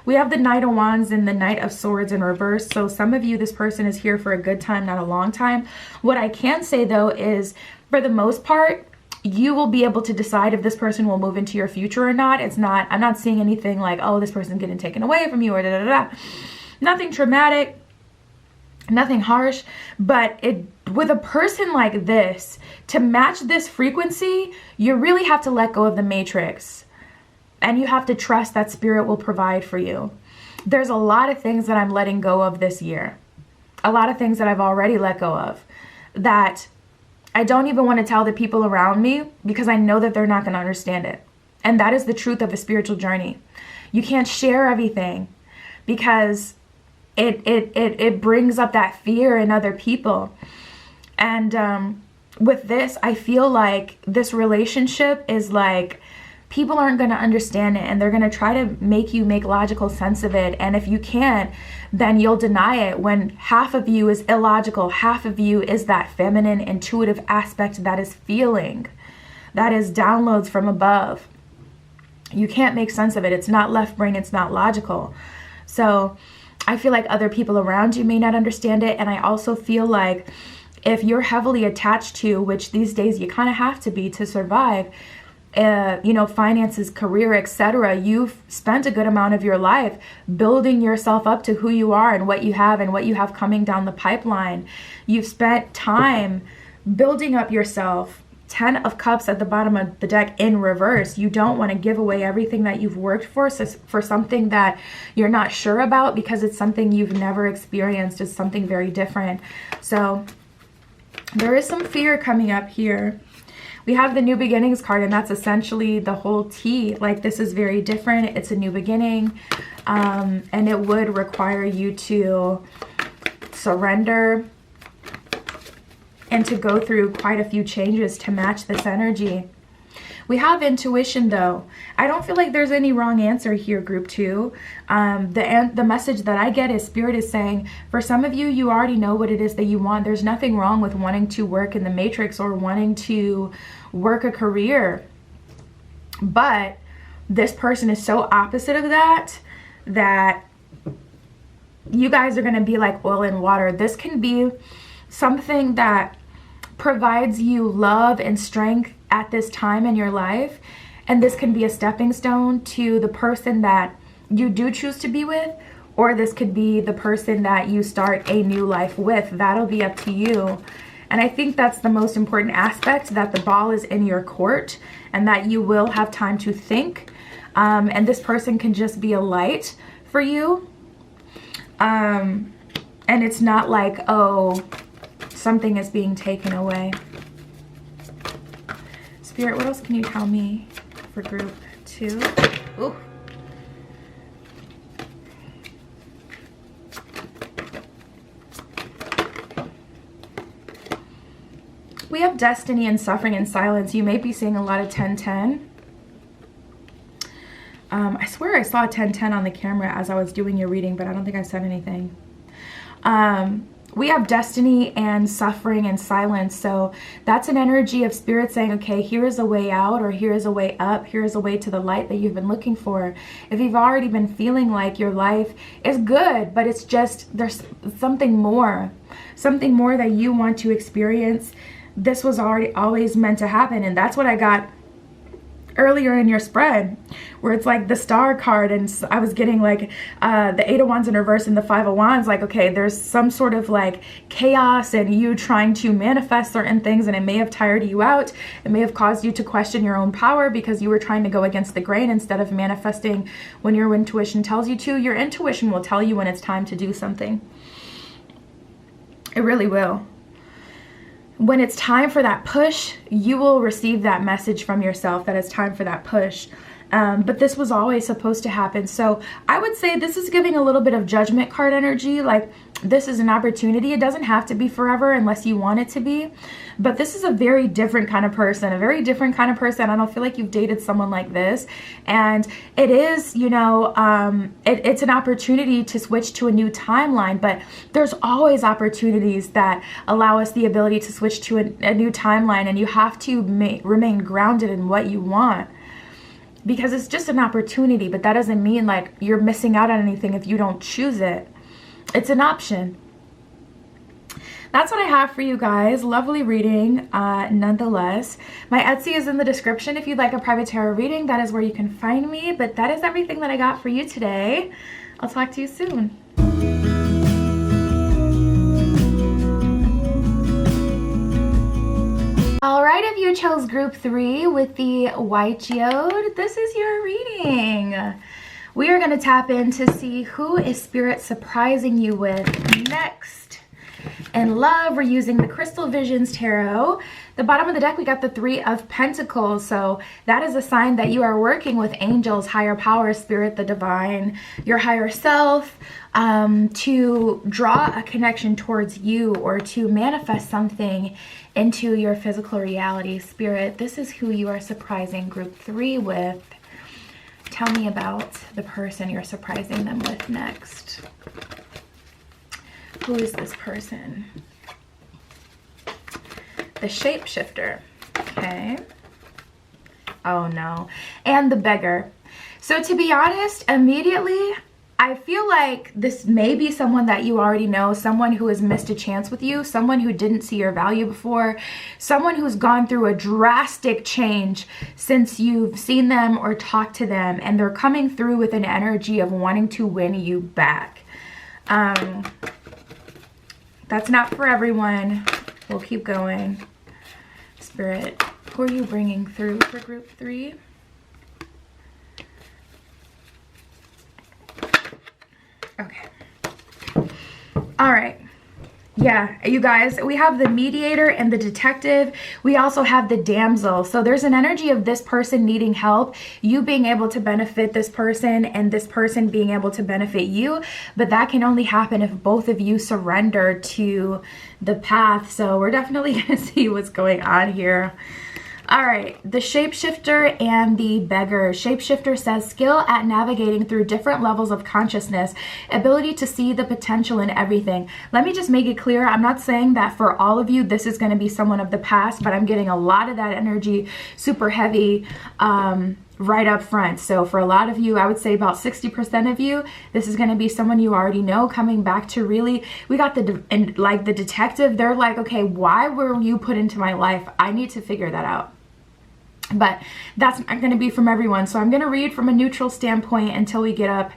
We have the Knight of Wands and the Knight of Swords in reverse. So some of you, this person is here for a good time, not a long time. What I can say though is, for the most part, you will be able to decide if this person will move into your future or not. I'm not seeing anything like, oh, this person's getting taken away from you or da da da. Nothing traumatic, nothing harsh. But with a person like this, to match this frequency, you really have to let go of the matrix. And you have to trust that Spirit will provide for you. There's a lot of things that I'm letting go of this year. A lot of things that I've already let go of. That I don't even want to tell the people around me because I know that they're not going to understand it. And that is the truth of a spiritual journey. You can't share everything because it brings up that fear in other people. And with this, I feel like this relationship is like, people aren't going to understand it and they're going to try to make you make logical sense of it. And if you can't, then you'll deny it, when half of you is illogical. Half of you is that feminine, intuitive aspect that is feeling, that is downloads from above. You can't make sense of it. It's not left brain. It's not logical. So I feel like other people around you may not understand it. And I also feel like if you're heavily attached to, which these days you kind of have to be to survive, you know, finances, career, etc. You've spent a good amount of your life building yourself up to who you are and what you have coming down the pipeline. You've spent time building up yourself. 10 of Cups at the bottom of the deck in reverse. You don't want to give away everything that you've worked for something that you're not sure about, because it's something you've never experienced. It's something very different. So there is some fear coming up here. We have the New Beginnings card, and that's essentially the whole tea. Like, this is very different. It's a new beginning, and it would require you to surrender and to go through quite a few changes to match this energy. We have intuition, though. I don't feel like there's any wrong answer here, group 2. The message that I get is Spirit is saying, for some of you, you already know what it is that you want. There's nothing wrong with wanting to work in the matrix or wanting to work a career. But this person is so opposite of that, that you guys are going to be like oil and water. This can be something that provides you love and strength at this time in your life. And this can be a stepping stone to the person that you do choose to be with, or this could be the person that you start a new life with. That'll be up to you. And I think that's the most important aspect, that the ball is in your court and that you will have time to think. And this person can just be a light for you. And it's not like, oh, something is being taken away. Spirit, what else can you tell me for group 2? Ooh. We have destiny and suffering and silence. You may be seeing a lot of 1010. I swear I saw 1010 on the camera as I was doing your reading, but I don't think I said anything. We have destiny and suffering and silence. So that's an energy of spirit saying, okay, here is a way out, or here is a way up. Here is a way to the light that you've been looking for. If you've already been feeling like your life is good, but it's just, there's something more that you want to experience. This was always meant to happen. And that's what I got earlier in your spread, where it's like the star card, and I was getting like the 8 of Wands in reverse and the 5 of Wands. Like, okay, there's some sort of like chaos and you trying to manifest certain things, and it may have tired you out. It may have caused you to question your own power because you were trying to go against the grain instead of manifesting when your intuition tells you to. Your intuition will tell you when it's time to do something. It really will. When it's time for that push, you will receive that message from yourself that it's time for that push. But this was always supposed to happen. So I would say this is giving a little bit of judgment card energy. Like, this is an opportunity. It doesn't have to be forever unless you want it to be. But this is a very different kind of person, a very different kind of person. I don't feel like you've dated someone like this. And it is, you know, it's an opportunity to switch to a new timeline. But there's always opportunities that allow us the ability to switch to a new timeline. And you have to remain grounded in what you want. Because it's just an opportunity, but that doesn't mean like you're missing out on anything if you don't choose it. It's an option. That's what I have for you guys. Lovely reading, nonetheless. My Etsy is in the description if you'd like a private tarot reading. That is where you can find me. But that is everything that I got for you today. I'll talk to you soon. All right, if you chose group 3 with the white geode, this is your reading. We are going to tap in to see who is Spirit surprising you with next. In love, we're using the Crystal Visions Tarot. The bottom of the deck, we got the 3 of Pentacles. So that is a sign that you are working with angels, higher power, spirit, the divine, your higher self, to draw a connection towards you or to manifest something into your physical reality. Spirit, this is who you are surprising group 3 with. Tell me about the person you're surprising them with next. Who is this person? The shapeshifter. Okay. Oh no. And the beggar. So to be honest, immediately, I feel like this may be someone that you already know, someone who has missed a chance with you, someone who didn't see your value before, someone who's gone through a drastic change since you've seen them or talked to them, and they're coming through with an energy of wanting to win you back. That's not for everyone. We'll keep going. Spirit, who are you bringing through for group 3? Okay. All right. Yeah, you guys, we have the mediator and the detective. We also have the damsel. So there's an energy of this person needing help, you being able to benefit this person, and this person being able to benefit you. But that can only happen if both of you surrender to the path. So we're definitely going to see what's going on here. All right, the shapeshifter and the beggar. Shapeshifter says skill at navigating through different levels of consciousness, ability to see the potential in everything. Let me just make it clear, I'm not saying that for all of you this is going to be someone of the past, but I'm getting a lot of that energy super heavy right up front. So for a lot of you, I would say about 60% of you, this is going to be someone you already know coming back to really, we got the detective. They're like, okay, why were you put into my life? I need to figure that out. But that's not going to be from everyone. So I'm going to read from a neutral standpoint until we get up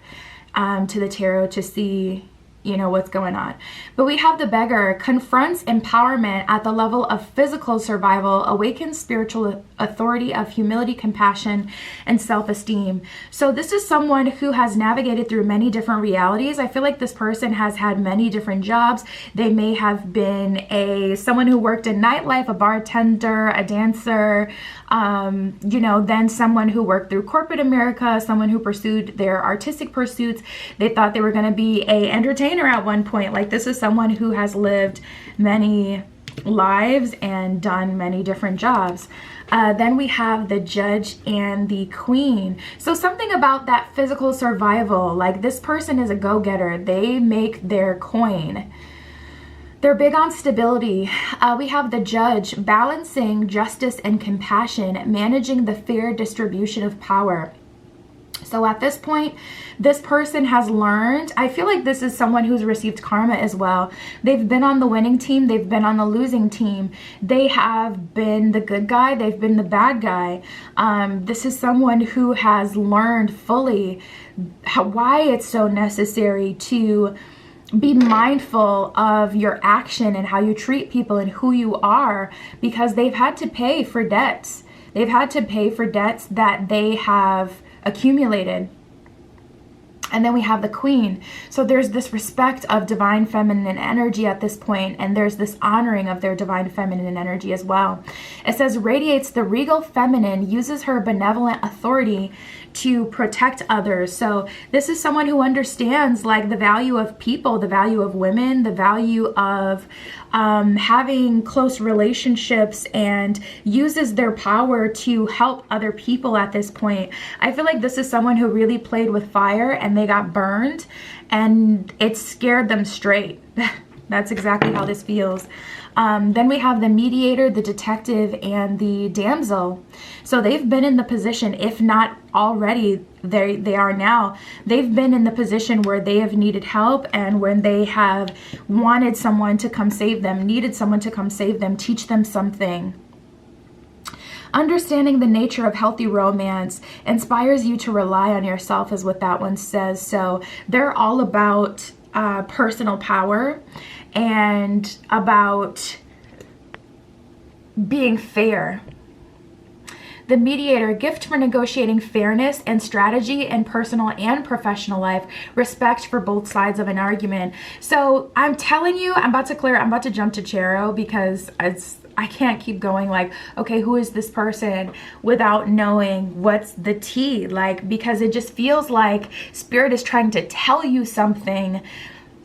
to the tarot to see, you know, what's going on. But we have the beggar confronts empowerment at the level of physical survival, awakens spiritual authority of humility, compassion, and self-esteem. So this is someone who has navigated through many different realities. I feel like this person has had many different jobs. They may have been someone who worked in nightlife, a bartender, a dancer, you know, then someone who worked through corporate America, someone who pursued their artistic pursuits. They thought they were going to be a entertainer at one point. Like, this is someone who has lived many lives and done many different jobs. Then we have the judge and the queen. So something about that physical survival, like this person is a go-getter. They make their coin. They're big on stability. We have the judge balancing justice and compassion, managing the fair distribution of power. So at this point, this person has learned, I feel like this is someone who's received karma as well. They've been on the winning team. They've been on the losing team. They have been the good guy. They've been the bad guy. This is someone who has learned fully why it's so necessary to be mindful of your action and how you treat people and who you are, because they've had to pay for debts. They've had to pay for debts that they have accumulated. And then we have the queen. So there's this respect of divine feminine energy at this point, and there's this honoring of their divine feminine energy as well. It says radiates the regal feminine, uses her benevolent authority to protect others. So this is someone who understands like the value of people, the value of women, the value of having close relationships, and uses their power to help other people at this point. I feel like this is someone who really played with fire and they got burned and it scared them straight. That's exactly how this feels. Then we have the mediator, the detective, and the damsel. So they've been in the position, if not already, they are now. They've been in the position where they have needed help, and when they have wanted someone to come save them, needed someone to come save them, teach them something. Understanding the nature of healthy romance inspires you to rely on yourself, is what that one says. So they're all about personal power and about being fair. The mediator, gift for negotiating fairness and strategy in personal and professional life, respect for both sides of an argument. So I'm telling you, I'm about to jump to tarot because I can't keep going like, okay, who is this person without knowing what's the tea, like, because it just feels like spirit is trying to tell you something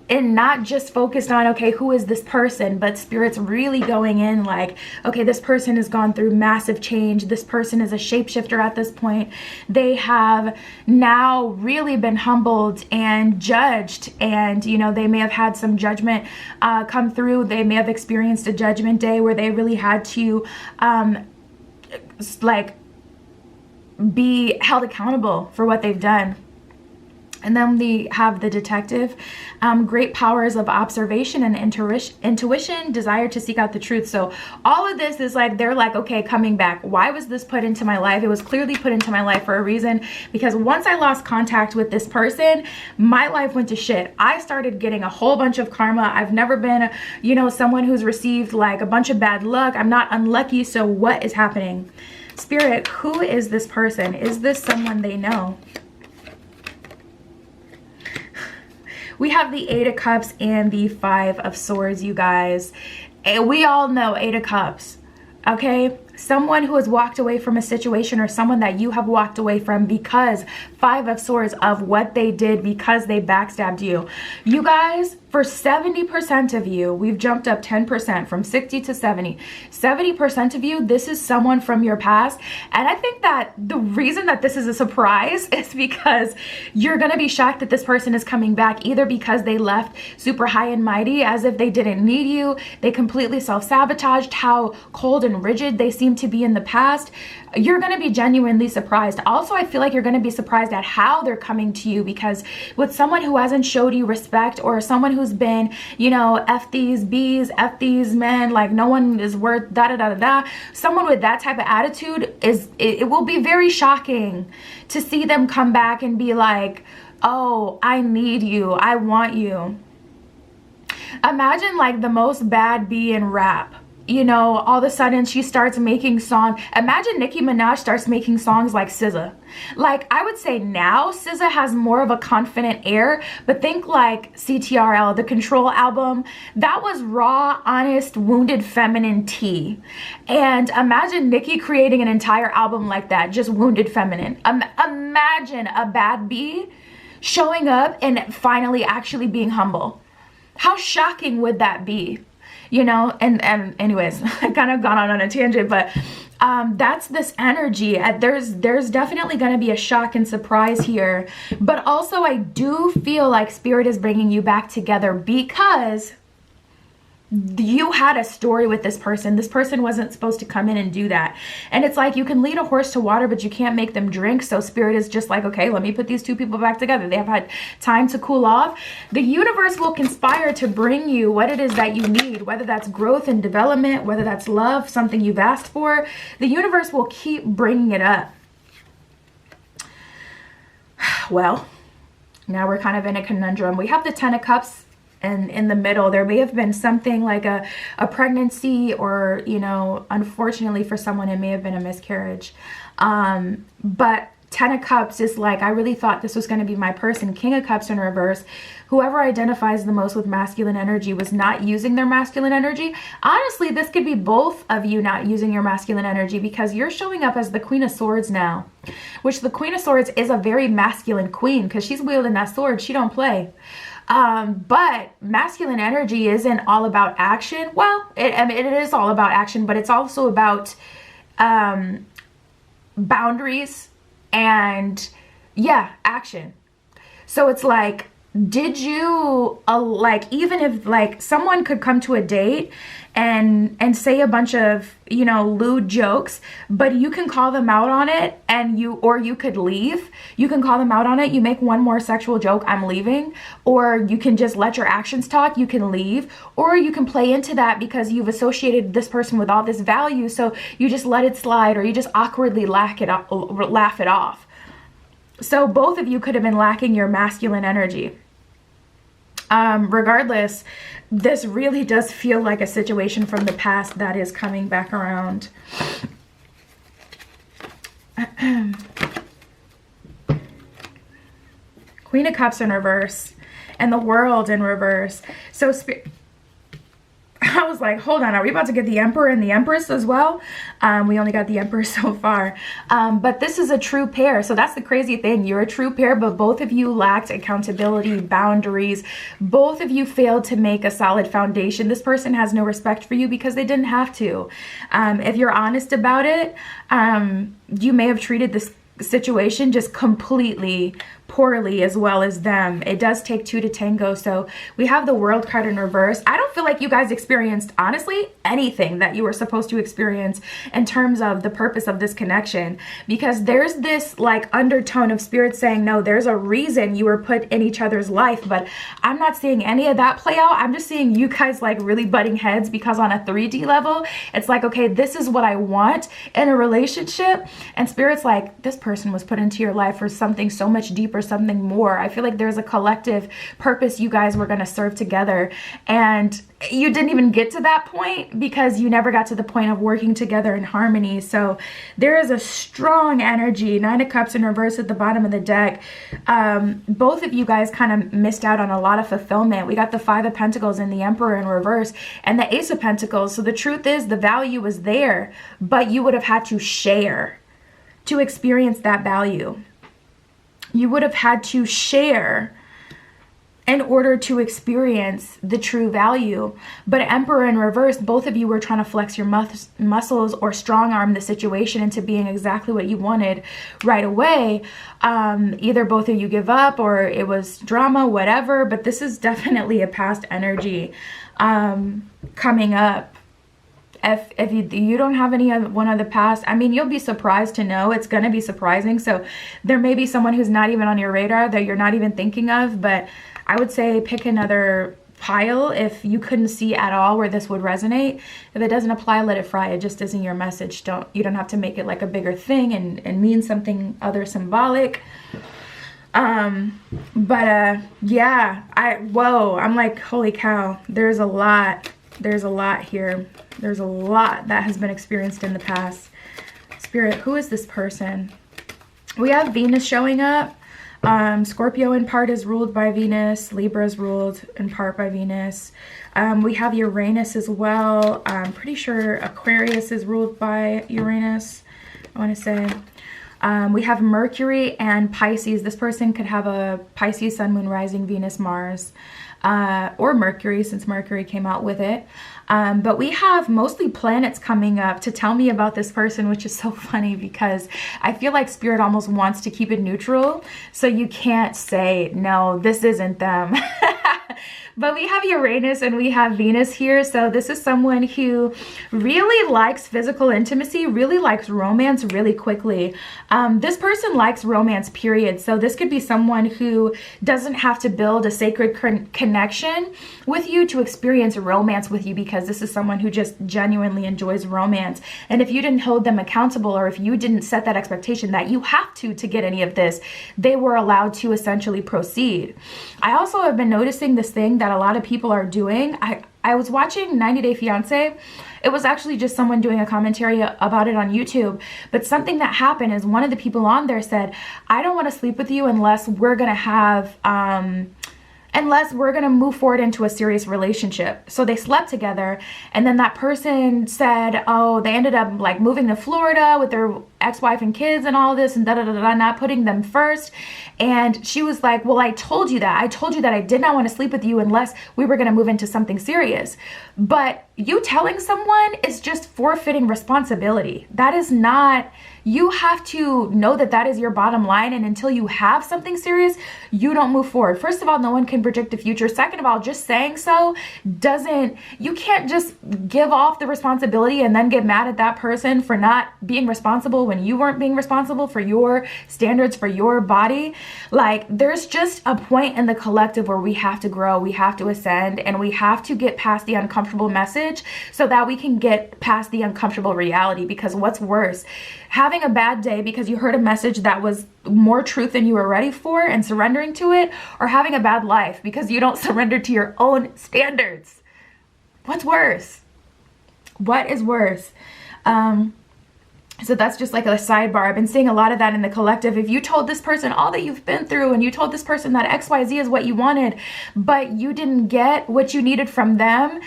and not just focused on, okay, who is this person, but spirit's really going in like, okay, this person has gone through massive change. This person is a shapeshifter at this point. They have now really been humbled and judged, and, you know, they may have had some judgment come through. They may have experienced a judgment day where they really had to like be held accountable for what they've done. And then we have the detective, great powers of observation and intuition, desire to seek out the truth. So all of this is like, they're like, okay, coming back. Why was this put into my life? It was clearly put into my life for a reason, because once I lost contact with this person, my life went to shit. I started getting a whole bunch of karma. I've never been, you know, someone who's received like a bunch of bad luck. I'm not unlucky. So what is happening? Spirit, who is this person? Is this someone they know? We have the Eight of Cups and the Five of Swords, you guys. We all know Eight of Cups, okay? Someone who has walked away from a situation, or someone that you have walked away from because Five of Swords of what they did because they backstabbed you. You guys, For 70% of you, we've jumped up 10% from 60 to 70. 70% of you, this is someone from your past. And I think that the reason that this is a surprise is because you're going to be shocked that this person is coming back, either because they left super high and mighty as if they didn't need you. They completely self-sabotaged how cold and rigid they seem to be in the past. You're going to be genuinely surprised. Also, I feel like you're going to be surprised at how they're coming to you, because with someone who hasn't showed you respect, or someone who's been, you know, F these bees, F these men, like no one is worth da da da da da, someone with that type of attitude, it will be very shocking to see them come back and be like, oh, I need you, I want you. Imagine like the most bad bee in rap. You know, all of a sudden she starts making songs. Imagine Nicki Minaj starts making songs like SZA. Like, I would say now SZA has more of a confident air, but think like CTRL, the Control album. That was raw, honest, wounded feminine tea. And imagine Nicki creating an entire album like that, just wounded feminine. Imagine a bad bee showing up and finally actually being humble. How shocking would that be? You know, and anyways, I kind of gone on a tangent, but that's this energy. There's definitely going to be a shock and surprise here. But also, I do feel like Spirit is bringing you back together because you had a story with this person. This person wasn't supposed to come in and do that. And it's like, you can lead a horse to water, but you can't make them drink. So Spirit is just like, okay, let me put these two people back together. They have had time to cool off. The universe will conspire to bring you what it is that you need, whether that's growth and development, whether that's love, something you've asked for. The universe will keep bringing it up. Well, now we're kind of in a conundrum. We have the Ten of Cups. And in the middle, there may have been something like a pregnancy, or, you know, unfortunately for someone, it may have been a miscarriage. But Ten of Cups is like, I really thought this was going to be my person. King of Cups in reverse. Whoever identifies the most with masculine energy was not using their masculine energy. Honestly, this could be both of you not using your masculine energy, because you're showing up as the Queen of Swords now, which the Queen of Swords is a very masculine queen, because she's wielding that sword. She don't play. But masculine energy isn't all about action. Well, I mean, it is all about action, but it's also about boundaries and, yeah, action. So it's like, did you, like, even if, like, someone could come to a date and say a bunch of, you know, lewd jokes, but you can call them out on it, and you could leave. You can call them out on it. You make one more sexual joke, I'm leaving. Or you can just let your actions talk, you can leave. Or you can play into that because you've associated this person with all this value, so you just let it slide, or you just awkwardly laugh it off. So both of you could have been lacking your masculine energy. Regardless, this really does feel like a situation from the past that is coming back around. Queen of Cups in reverse, and the World in reverse. So I was like, hold on, are we about to get the Emperor and the Empress as well? We only got the Emperor so far. But this is a true pair. So that's the crazy thing. You're a true pair, but both of you lacked accountability, boundaries. Both of you failed to make a solid foundation. This person has no respect for you because they didn't have to. If you're honest about it, you may have treated this situation just completely poorly as well as them. It does take two to tango. So we have the World card in reverse. I don't feel like you guys experienced, honestly, anything that you were supposed to experience in terms of the purpose of this connection, because there's this like undertone of Spirit saying, no, there's a reason you were put in each other's life, but I'm not seeing any of that play out. I'm just seeing you guys like really butting heads, because on a 3D level, it's like, okay, this is what I want in a relationship. And Spirit's like, this person was put into your life for something so much deeper, something more. I feel like there's a collective purpose you guys were going to serve together, and you didn't even get to that point because you never got to the point of working together in harmony. So there is a strong energy. Nine of Cups in reverse at the bottom of the deck. Both of you guys kind of missed out on a lot of fulfillment. We got the Five of Pentacles and the Emperor in reverse and the Ace of Pentacles. So the truth is, the value was there, but you would have had to share to experience that value. You would have had to share in order to experience the true value. But Emperor in reverse, both of you were trying to flex your muscles or strong arm the situation into being exactly what you wanted right away. Either both of you give up or it was drama, whatever, but this is definitely a past energy coming up. If you don't have any one of the past, I mean, you'll be surprised to know. It's going to be surprising. So there may be someone who's not even on your radar that you're not even thinking of, but I would say pick another pile if you couldn't see at all where this would resonate. If it doesn't apply, let it fry. It just isn't your message. You don't have to make it like a bigger thing and mean something other symbolic. Yeah, whoa, I'm like, holy cow, there's a lot here. There's a lot that has been experienced in the past. Spirit, who is this person? We have Venus showing up. Scorpio in part is ruled by Venus. Libra is ruled in part by Venus. We have Uranus as well. I'm pretty sure Aquarius is ruled by Uranus, I want to say. We have Mercury and Pisces. This person could have a Pisces, Sun, Moon, Rising, Venus, Mars, or Mercury, since Mercury came out with it. But we have mostly planets coming up to tell me about this person, which is so funny because I feel like Spirit almost wants to keep it neutral. So you can't say, no, this isn't them. But we have Uranus and we have Venus here. So this is someone who really likes physical intimacy, really likes romance really quickly. This person likes romance, period. So this could be someone who doesn't have to build a sacred connection with you to experience romance with you, because this is someone who just genuinely enjoys romance. And if you didn't hold them accountable, or if you didn't set that expectation that you have to get any of this, they were allowed to essentially proceed. I also have been noticing this thing that a lot of people are doing. I was watching 90 Day Fiancé. It was actually just someone doing a commentary about it on YouTube. But something that happened is one of the people on there said, I don't want to sleep with you unless we're going to have, unless we're going to move forward into a serious relationship. So they slept together, and then that person said, oh, they ended up like moving to Florida with their ex-wife and kids and all this and not putting them first. And she was like, well, I told you that I did not want to sleep with you unless we were going to move into something serious. But you telling someone is just forfeiting responsibility. That is not, you have to know that that is your bottom line. And until you have something serious, you don't move forward. First of all, no one can predict the future. Second of all, just saying so doesn't, you can't just give off the responsibility and then get mad at that person for not being responsible when you weren't being responsible for your standards, for your body. Like, there's just a point in the collective where we have to grow, we have to ascend, and we have to get past the uncomfortable message so that we can get past the uncomfortable reality. Because what's worse, having a bad day because you heard a message that was more truth than you were ready for and surrendering to it, or having a bad life because you don't surrender to your own standards? What's worse? What is worse? So that's just like a sidebar. I've been seeing a lot of that in the collective. If you told this person all that you've been through, and you told this person that XYZ is what you wanted, but you didn't get what you needed from them,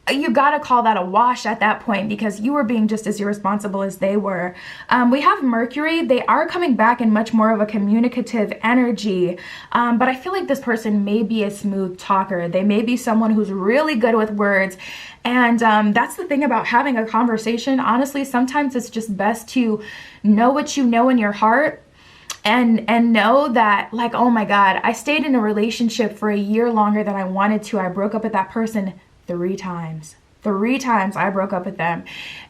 you gotta call that a wash at that point, because you were being just as irresponsible as they were. We have Mercury. They are coming back in much more of a communicative energy, but I feel like this person may be a smooth talker. They may be someone who's really good with words. And that's the thing about having a conversation. Honestly, sometimes it's just best to know what you know in your heart, and know that, like, oh my God, I stayed in a relationship for a year longer than I wanted to. I broke up with that person 3 times. 3 times I broke up with them,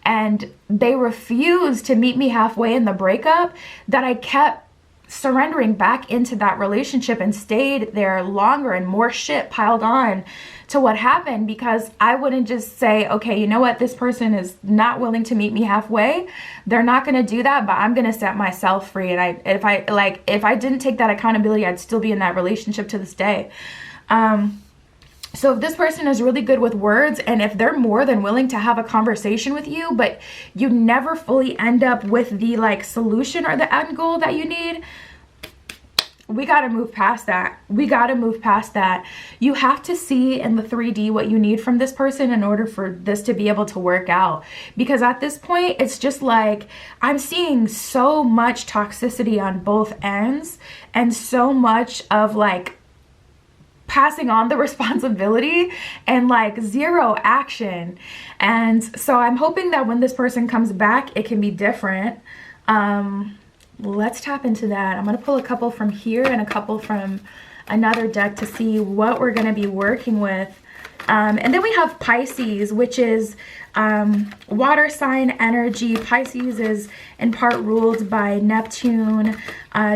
and they refused to meet me halfway in the breakup, that I kept surrendering back into that relationship and stayed there longer, and more shit piled on to what happened, because I wouldn't just say, okay, you know what, this person is not willing to meet me halfway. They're not going to do that, but I'm going to set myself free. And if I didn't take that accountability, I'd still be in that relationship to this day. So if this person is really good with words, and if they're more than willing to have a conversation with you, but you never fully end up with the like solution or the end goal that you need, we got to move past that. We got to move past that. You have to see in the 3D what you need from this person in order for this to be able to work out. Because at this point, it's just like, I'm seeing so much toxicity on both ends, and so much of like passing on the responsibility and like zero action. And so I'm hoping that when this person comes back, it can be different. Let's tap into that. I'm going to pull a couple from here and a couple from another deck to see what we're going to be working with. And then we have Pisces, which is water sign energy. Pisces is in part ruled by Neptune,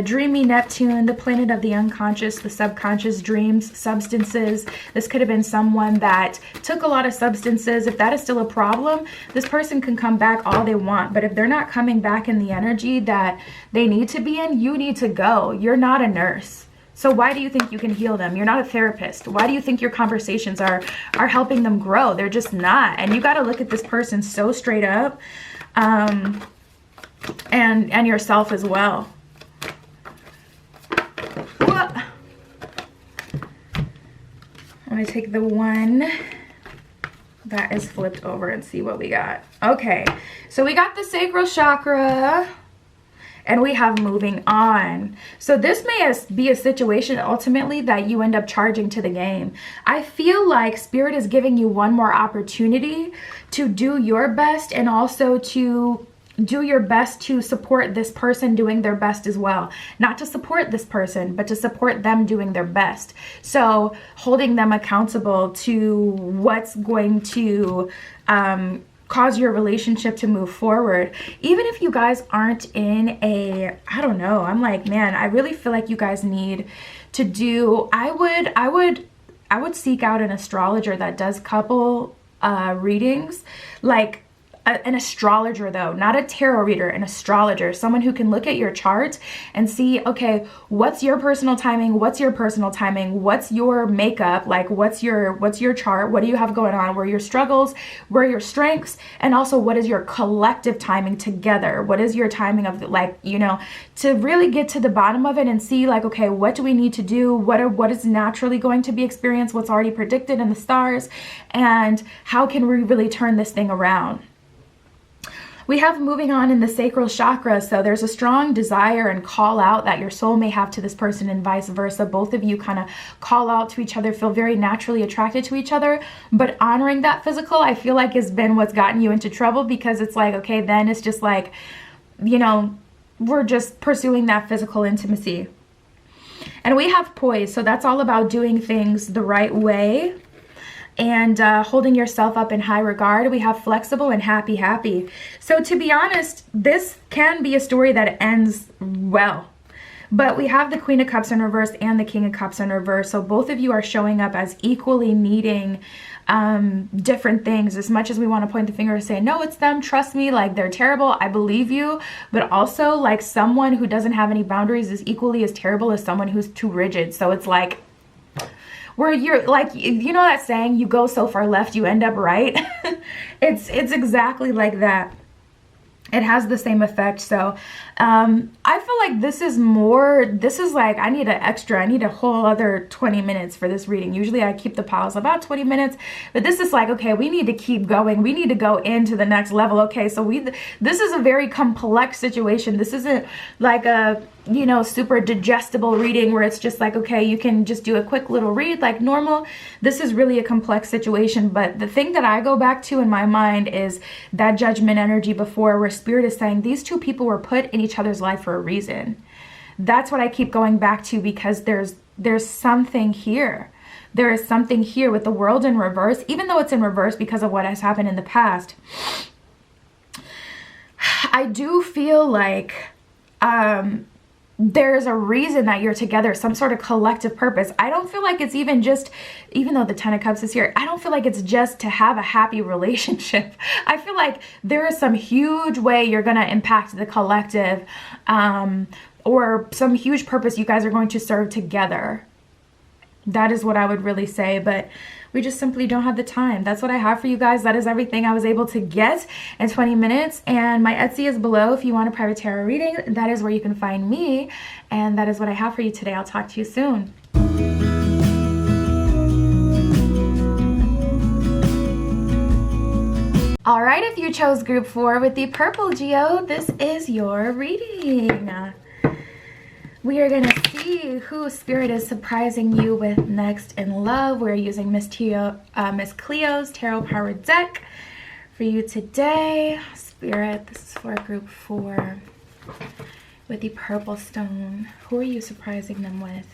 dreamy Neptune, the planet of the unconscious, the subconscious, dreams, substances. This could have been someone that took a lot of substances. If that is still a problem, this person can come back all they want. But if they're not coming back in the energy that they need to be in, you need to go. You're not a nurse. So why do you think you can heal them? You're not a therapist. Why do you think your conversations are helping them grow? They're just not. And you got to look at this person so straight up, and yourself as well. What? I'm going to take the one that is flipped over and see what we got. Okay, so we got the sacral chakra. And we have moving on. So this may be a situation ultimately that you end up charging to the game. I feel like Spirit is giving you one more opportunity to do your best, and also to do your best to support this person doing their best as well. Not to support this person, but to support them doing their best. So holding them accountable to what's going to cause your relationship to move forward. Even if you guys aren't in a, I don't know, I'm like, man, I really feel like you guys need to do, I would seek out an astrologer that does couple readings, like an astrologer though, not a tarot reader, an astrologer, someone who can look at your chart and see, okay, what's your personal timing? What's your personal timing? What's your makeup? Like, what's your chart? What do you have going on? Where are your struggles? Where are your strengths? And also, what is your collective timing together? What is your timing of, like, you know, to really get to the bottom of it and see, like, okay, what do we need to do? What is naturally going to be experienced? What's already predicted in the stars? And how can we really turn this thing around? We have moving on in the sacral chakra. So there's a strong desire and call out that your soul may have to this person, and vice versa. Both of you kind of call out to each other, feel very naturally attracted to each other, but honoring that physical, I feel like, has been what's gotten you into trouble, because it's like, okay, then it's just like, you know, we're just pursuing that physical intimacy. And we have poise. So that's all about doing things the right way and holding yourself up in high regard. We have flexible and happy. So to be honest, this can be a story that ends well. But we have the Queen of Cups in reverse and the King of Cups in reverse. So both of you are showing up as equally needing different things. As much as we want to point the finger and say, no, it's them, trust me, like, they're terrible, I believe you. But also, like, someone who doesn't have any boundaries is equally as terrible as someone who's too rigid. So it's like, where you're like, you know that saying, you go so far left, you end up right? It's exactly like that. It has the same effect. So I feel like this is like, I need a whole other 20 minutes for this reading. Usually I keep the piles about 20 minutes, but this is like, okay, we need to keep going. We need to go into the next level. Okay, so this is a very complex situation. This isn't like a, you know, super digestible reading where it's just like, okay, you can just do a quick little read like normal. This is really a complex situation. But the thing that I go back to in my mind is that judgment energy before, where Spirit is saying these two people were put in each other's life for a reason. That's what I keep going back to, because there's something here. There is something here with the World in reverse, even though it's in reverse because of what has happened in the past. I do feel like there's a reason that you're together, some sort of collective purpose. I don't feel like it's even just, even though the Ten of Cups is here, I don't feel like it's just to have a happy relationship. I feel like there is some huge way you're going to impact the collective, or some huge purpose you guys are going to serve together. That is what I would really say, but we just simply don't have the time. That's what I have for you guys. That is everything I was able to get in 20 minutes. And my Etsy is below if you want a private tarot reading. That is where you can find me. And that is what I have for you today. I'll talk to you soon. All right, if you chose group 4 with the purple geo, this is your reading. We are going to see see who Spirit is surprising you with next in love. We're using Miss Cleo's Tarot Power deck for you today. Spirit, this is for group 4 with the purple stone. Who are you surprising them with?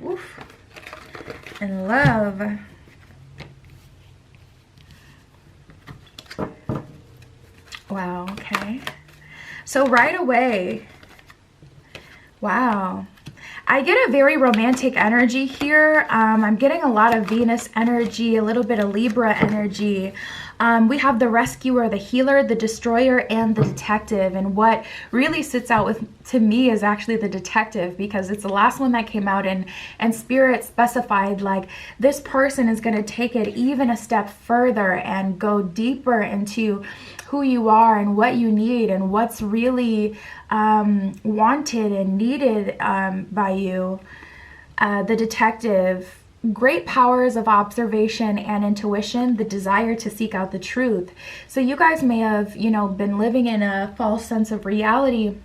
Oof. In love. Wow, okay. So right away, wow. I get a very romantic energy here. I'm getting a lot of Venus energy, a little bit of Libra energy. We have the rescuer, the healer, the destroyer, and the detective. And what really sits out to me is actually the detective, because it's the last one that came out, and Spirit specified like this person is going to take it even a step further and go deeper into who you are and what you need and what's really wanted and needed by you. The detective, great powers of observation and intuition, the desire to seek out the truth. So you guys may have, been living in a false sense of reality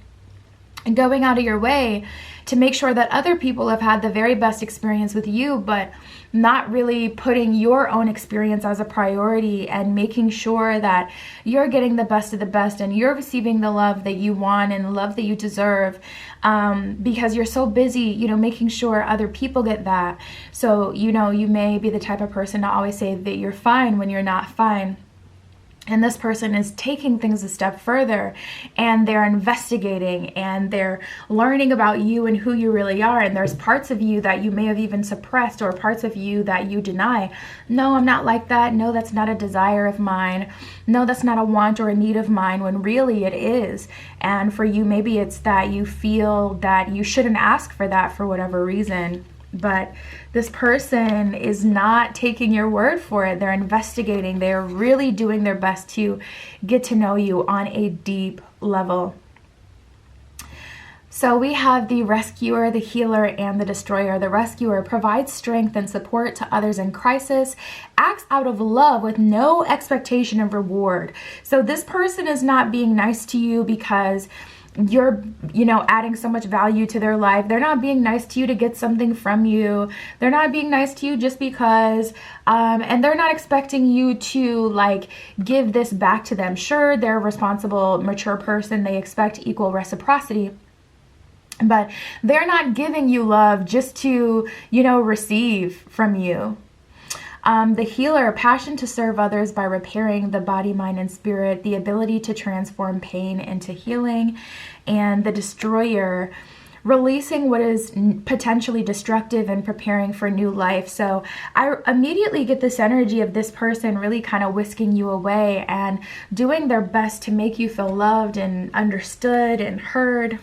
and going out of your way to make sure that other people have had the very best experience with you, but not really putting your own experience as a priority and making sure that you're getting the best of the best and you're receiving the love that you want and the love that you deserve, because you're so busy, making sure other people get that. So, you may be the type of person to always say that you're fine when you're not fine. And this person is taking things a step further, and they're investigating and they're learning about you and who you really are. And there's parts of you that you may have even suppressed, or parts of you that you deny. No, I'm not like that. No, that's not a desire of mine. No, that's not a want or a need of mine, when really it is. And for you, maybe it's that you feel that you shouldn't ask for that for whatever reason. But this person is not taking your word for it. They're investigating. They're really doing their best to get to know you on a deep level. So we have the rescuer, the healer, and the destroyer. The rescuer provides strength and support to others in crisis, acts out of love with no expectation of reward. So this person is not being nice to you because you're, adding so much value to their life. They're not being nice to you to get something from you. They're not being nice to you just because, and they're not expecting you to give this back to them. Sure, they're a responsible, mature person. They expect equal reciprocity. But they're not giving you love just to, receive from you. The healer, passion to serve others by repairing the body, mind, and spirit, the ability to transform pain into healing. And the destroyer, releasing what is potentially destructive and preparing for new life. So I immediately get this energy of this person really kind of whisking you away and doing their best to make you feel loved and understood and heard.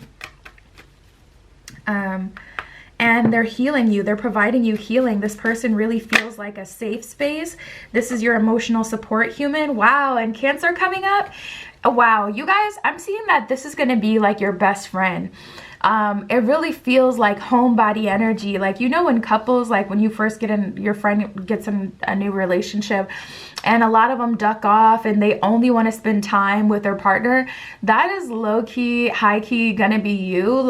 And they're healing you. They're providing you healing. This person really feels like a safe space. This is your emotional support human. Wow. And Cancer coming up. Oh, wow. You guys, I'm seeing that this is going to be like your best friend. It really feels like homebody energy. When couples, when you first get in, your friend gets in a new relationship, and a lot of them duck off and they only want to spend time with their partner. That is low-key, high-key gonna be you.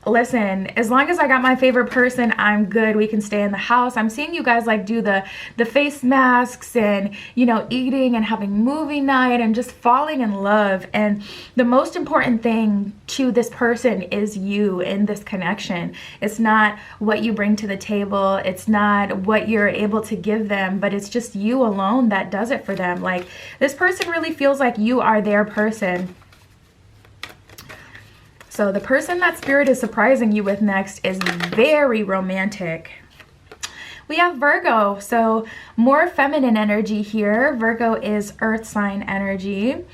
Listen, as long as I got my favorite person, I'm good. We can stay in the house. I'm seeing you guys do the face masks and, eating and having movie night and just falling in love. And the most important thing to this person is you in this connection. It's not what you bring to the table. It's not what you're able to give them, but it's just you alone that does it for them. This person really feels like you are their person. So the person that Spirit is surprising you with next is very romantic. We have Virgo, so more feminine energy here. Virgo is earth sign energy.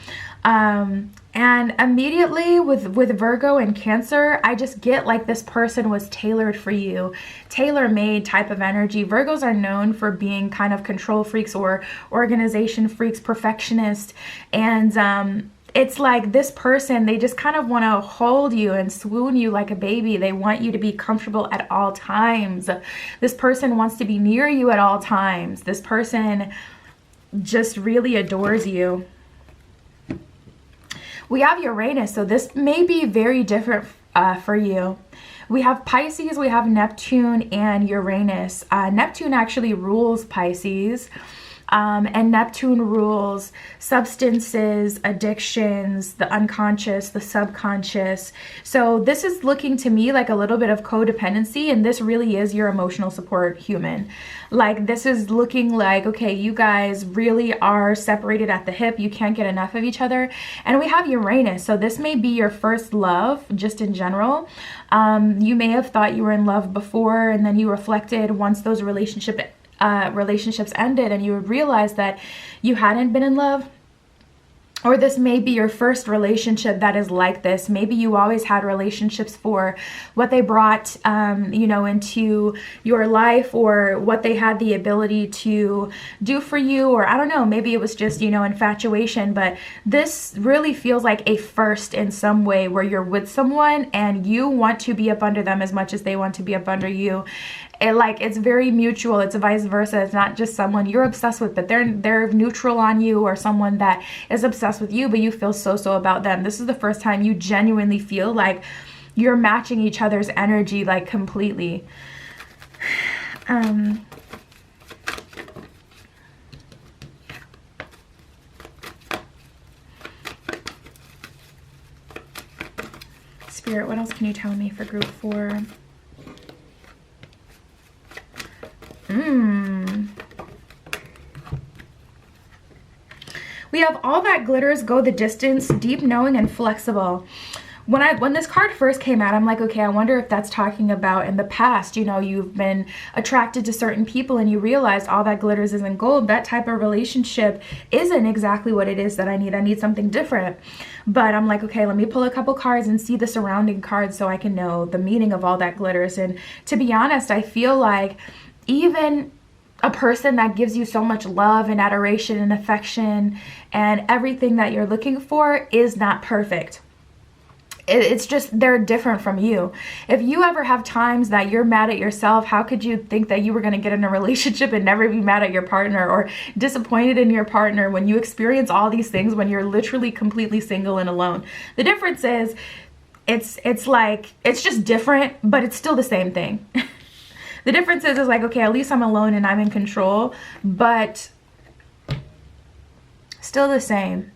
And immediately with Virgo and Cancer, I just get this person was tailored for you, tailor-made type of energy. Virgos are known for being kind of control freaks or organization freaks, perfectionists. And it's this person, they just kind of want to hold you and swoon you like a baby. They want you to be comfortable at all times. This person wants to be near you at all times. This person just really adores you. We have Uranus, so this may be very different for you. We have Pisces, we have Neptune and Uranus. Neptune actually rules Pisces. And Neptune rules substances, addictions, the unconscious, the subconscious. So this is looking to me like a little bit of codependency, and this really is your emotional support human. Like, this is looking like, okay, you guys really are separated at the hip. You can't get enough of each other. And we have Uranus. So this may be your first love, just in general. You may have thought you were in love before, and then you reflected once those relationships ended, and you would realize that you hadn't been in love. Or this may be your first relationship that is like this. Maybe you always had relationships for what they brought, into your life, or what they had the ability to do for you, or I don't know, maybe it was just, infatuation. But this really feels like a first in some way, where you're with someone and you want to be up under them as much as they want to be up under you. It's very mutual. It's vice versa. It's not just someone you're obsessed with, but they're neutral on you, or someone that is obsessed with you, but you feel so about them. This is the first time you genuinely feel like you're matching each other's energy, like, completely. Spirit, what else can you tell me for group 4? We have all that glitters, go the distance, deep knowing and flexible. When this card first came out, I'm like, okay, I wonder if that's talking about in the past, you've been attracted to certain people and you realized all that glitters isn't gold. That type of relationship isn't exactly what it is that I need. I need something different. But I'm like, okay, let me pull a couple cards and see the surrounding cards so I can know the meaning of all that glitters. And to be honest, I feel like even a person that gives you so much love and adoration and affection and everything that you're looking for is not perfect. It's just, they're different from you. If you ever have times that you're mad at yourself, how could you think that you were going to get in a relationship and never be mad at your partner or disappointed in your partner when you experience all these things when you're literally completely single and alone? The difference is it's just different, but it's still the same thing. The difference is like, okay, at least I'm alone and I'm in control, but still the same.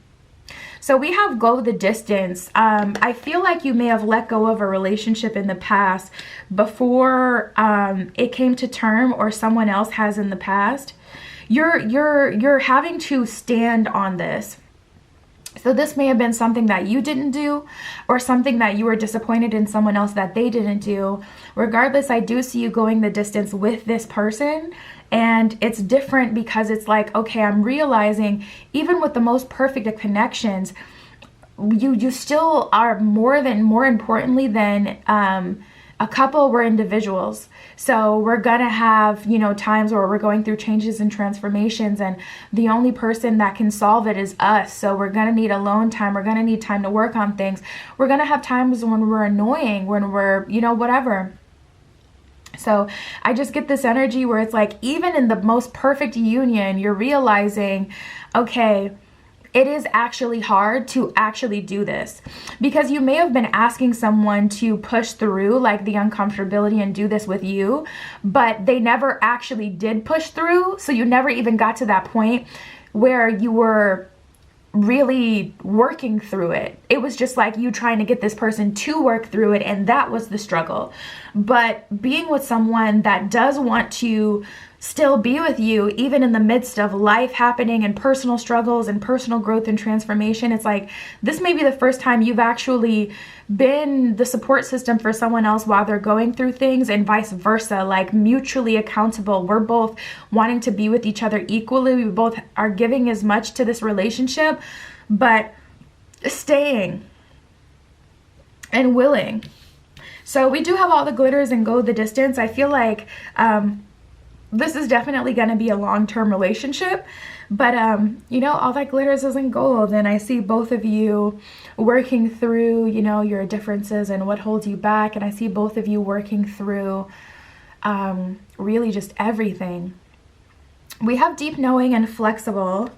So we have go the distance. I feel like you may have let go of a relationship in the past before it came to term, or someone else has in the past. You're having to stand on this. So this may have been something that you didn't do, or something that you were disappointed in someone else that they didn't do. Regardless, I do see you going the distance with this person. And it's different because it's like, okay, I'm realizing even with the most perfect of connections, you still are more importantly than a couple, we're individuals. So we're gonna have, times where we're going through changes and transformations, and the only person that can solve it is us. So we're gonna need alone time. We're gonna need time to work on things. We're gonna have times when we're annoying, when we're, whatever. So I just get this energy where it's like, even in the most perfect union, you're realizing, okay, it is actually hard to actually do this, because you may have been asking someone to push through like the uncomfortability and do this with you, but they never actually did push through. So you never even got to that point where you were really working through it. It was just like you trying to get this person to work through it, and that was the struggle. But being with someone that does want to still be with you, even in the midst of life happening and personal struggles and personal growth and transformation, it's like this may be the first time you've actually been the support system for someone else while they're going through things, and vice versa, like mutually accountable. We're both wanting to be with each other equally. We both are giving as much to this relationship, but staying and willing. So we do have all the glitters and go the distance. I feel like this is definitely going to be a long-term relationship, but all that glitters isn't gold. And I see both of you working through, your differences and what holds you back. And I see both of you working through really just everything. We have deep knowing and flexible.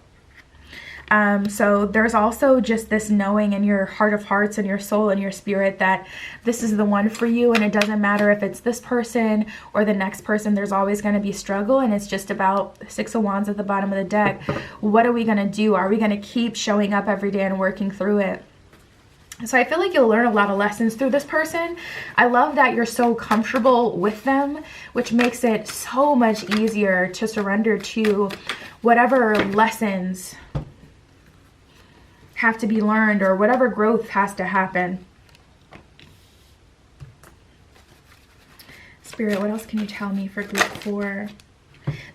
So there's also just this knowing in your heart of hearts and your soul and your spirit that this is the one for you, and it doesn't matter if it's this person or the next person. There's always going to be struggle, and it's just about Six of Wands at the bottom of the deck. What are we going to do? Are we going to keep showing up every day and working through it? So I feel like you'll learn a lot of lessons through this person. I love that you're so comfortable with them, which makes it so much easier to surrender to whatever lessons have to be learned or whatever growth has to happen. Spirit, what else can you tell me for group 4?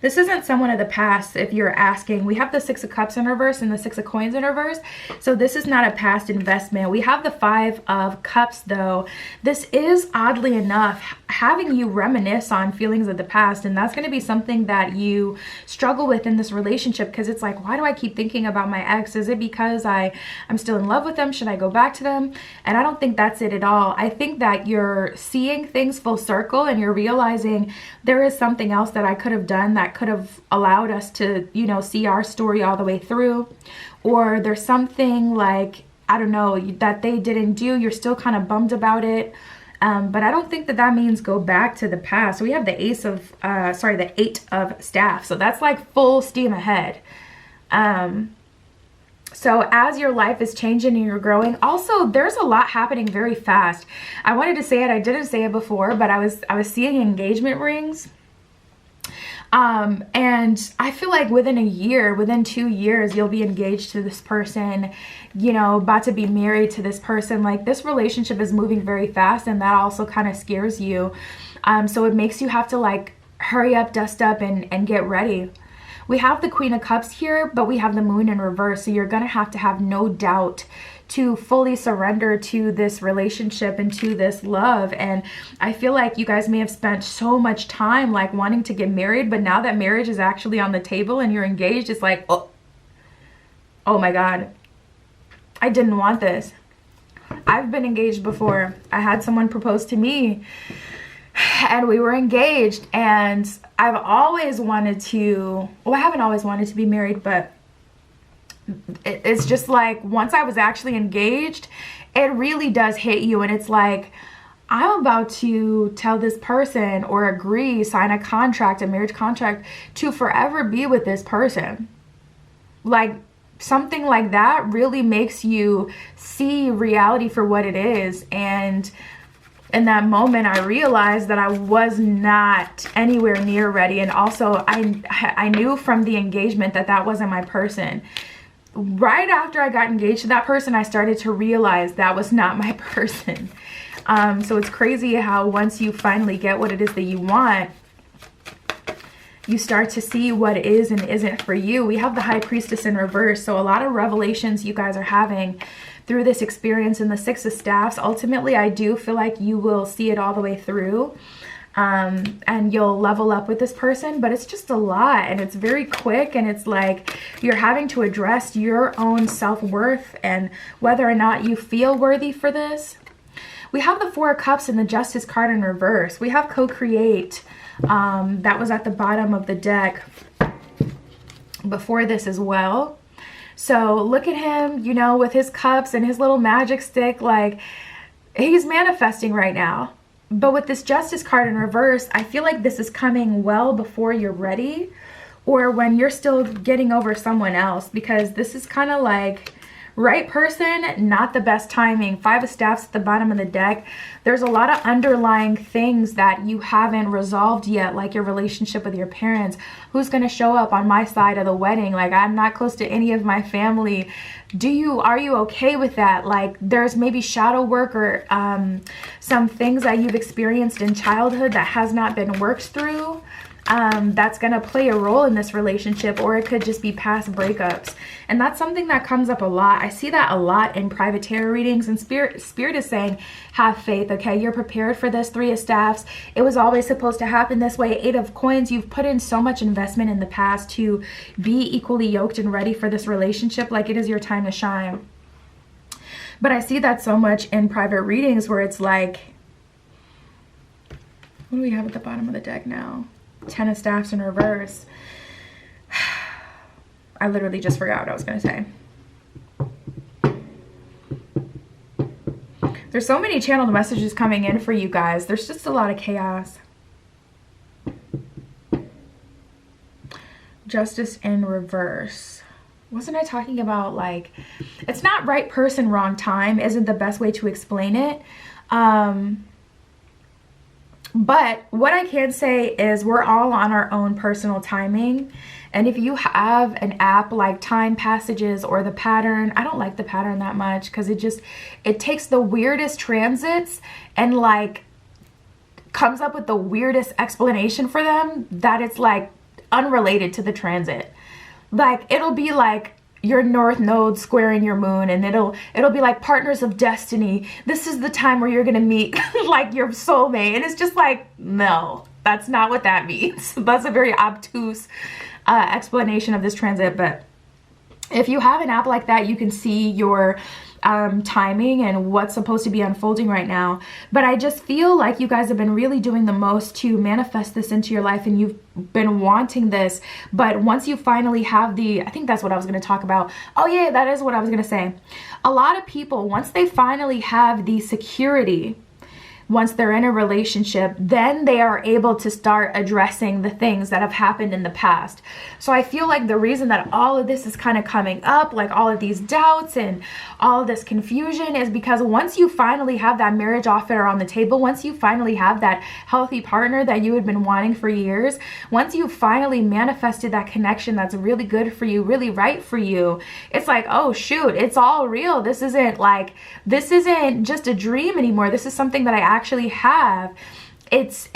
This isn't someone of the past, if you're asking. We have the Six of Cups in reverse and the Six of Coins in reverse. So this is not a past investment. We have the Five of Cups, though. This is, oddly enough, having you reminisce on feelings of the past. And that's going to be something that you struggle with in this relationship, because it's like, why do I keep thinking about my ex? Is it because I'm still in love with them? Should I go back to them? And I don't think that's it at all. I think that you're seeing things full circle and you're realizing there is something else that I could have done that could have allowed us to, you know, see our story all the way through. Or there's something like, I don't know, that they didn't do. You're still kind of bummed about it. But I don't think that that means go back to the past. We have the the Eight of Staffs. So that's like full steam ahead. So as your life is changing and you're growing, also there's a lot happening very fast. I wanted to say it, I didn't say it before, but I was seeing engagement rings. And I feel like within a year, within 2 years, you'll be engaged to this person, you know, about to be married to this person. Like, this relationship is moving very fast, and that also kind of scares you. So it makes you have to like hurry up, dust up, and get ready. We have the Queen of Cups here, but we have the Moon in reverse. So you're going to have no doubt to fully surrender to this relationship and to this love. And I feel like you guys may have spent so much time like wanting to get married, but now that marriage is actually on the table and you're engaged, it's like, oh my God, I didn't want this. I've been engaged before. I had someone propose to me and we were engaged, and I've always wanted to, well, I haven't always wanted to be married, but it's just like once I was actually engaged, it really does hit you. And it's like, I'm about to tell this person or agree, sign a contract, a marriage contract, to forever be with this person. Like, something like that really makes you see reality for what it is. And in that moment, I realized that I was not anywhere near ready. And also I knew from the engagement that that wasn't my person. Right after I got engaged to that person, I started to realize that was not my person. So it's crazy how once you finally get what it is that you want, you start to see what is and isn't for you. We have the High Priestess in reverse. So a lot of revelations you guys are having through this experience in the Six of Staffs. Ultimately, I do feel like you will see it all the way through. And you'll level up with this person, but it's just a lot, and it's very quick, and it's like you're having to address your own self-worth and whether or not you feel worthy for this. We have the Four of Cups and the Justice card in reverse. We have co-create, that was at the bottom of the deck before this as well. So look at him, you know, with his cups and his little magic stick, like he's manifesting right now. But with this Justice card in reverse, I feel like this is coming well before you're ready, or when you're still getting over someone else, because this is kind of like right person, not the best timing. Five of Staffs at the bottom of the deck. There's a lot of underlying things that you haven't resolved yet, like your relationship with your parents. Who's going to show up on my side of the wedding? Like, I'm not close to any of my family. Are you okay with that? Like, there's maybe shadow work or some things that you've experienced in childhood that has not been worked through. That's going to play a role in this relationship, or it could just be past breakups. And that's something that comes up a lot. I see that a lot in private tarot readings, and Spirit is saying, have faith, okay? You're prepared for this. Three of Staffs. It was always supposed to happen this way. Eight of Coins. You've put in so much investment in the past to be equally yoked and ready for this relationship. Like, it is your time to shine. But I see that so much in private readings where it's like, what do we have at the bottom of the deck now? Ten of Staffs in reverse. I literally just forgot what I was going to say. There's so many channeled messages coming in for you guys. There's just a lot of chaos. Justice in reverse. Wasn't I talking about, like, it's not right person, wrong time isn't the best way to explain it. But what I can say is we're all on our own personal timing. And if you have an app like Time Passages or The Pattern, I don't like The Pattern that much because it takes the weirdest transits and like comes up with the weirdest explanation for them that it's like unrelated to the transit. Like it'll be like your north node squaring your moon, and it'll be like partners of destiny. This is the time where you're gonna meet like your soulmate, and it's just like, no, that's not what that means. That's a very obtuse explanation of this transit. But if you have an app like that, you can see your timing and what's supposed to be unfolding right now. But I just feel like you guys have been really doing the most to manifest this into your life, and you've been wanting this. But once you finally have I think that's what I was going to talk about. Oh yeah, that is what I was going to say. A lot of people, once they finally have the security, once they're in a relationship, then they are able to start addressing the things that have happened in the past. So I feel like the reason that all of this is kind of coming up, like all of these doubts and all of this confusion, is because once you finally have that marriage offer on the table, once you finally have that healthy partner that you had been wanting for years, once you finally manifested that connection that's really good for you, really right for you, it's like, oh shoot, it's all real. This isn't just a dream anymore. This is something that I actually have. It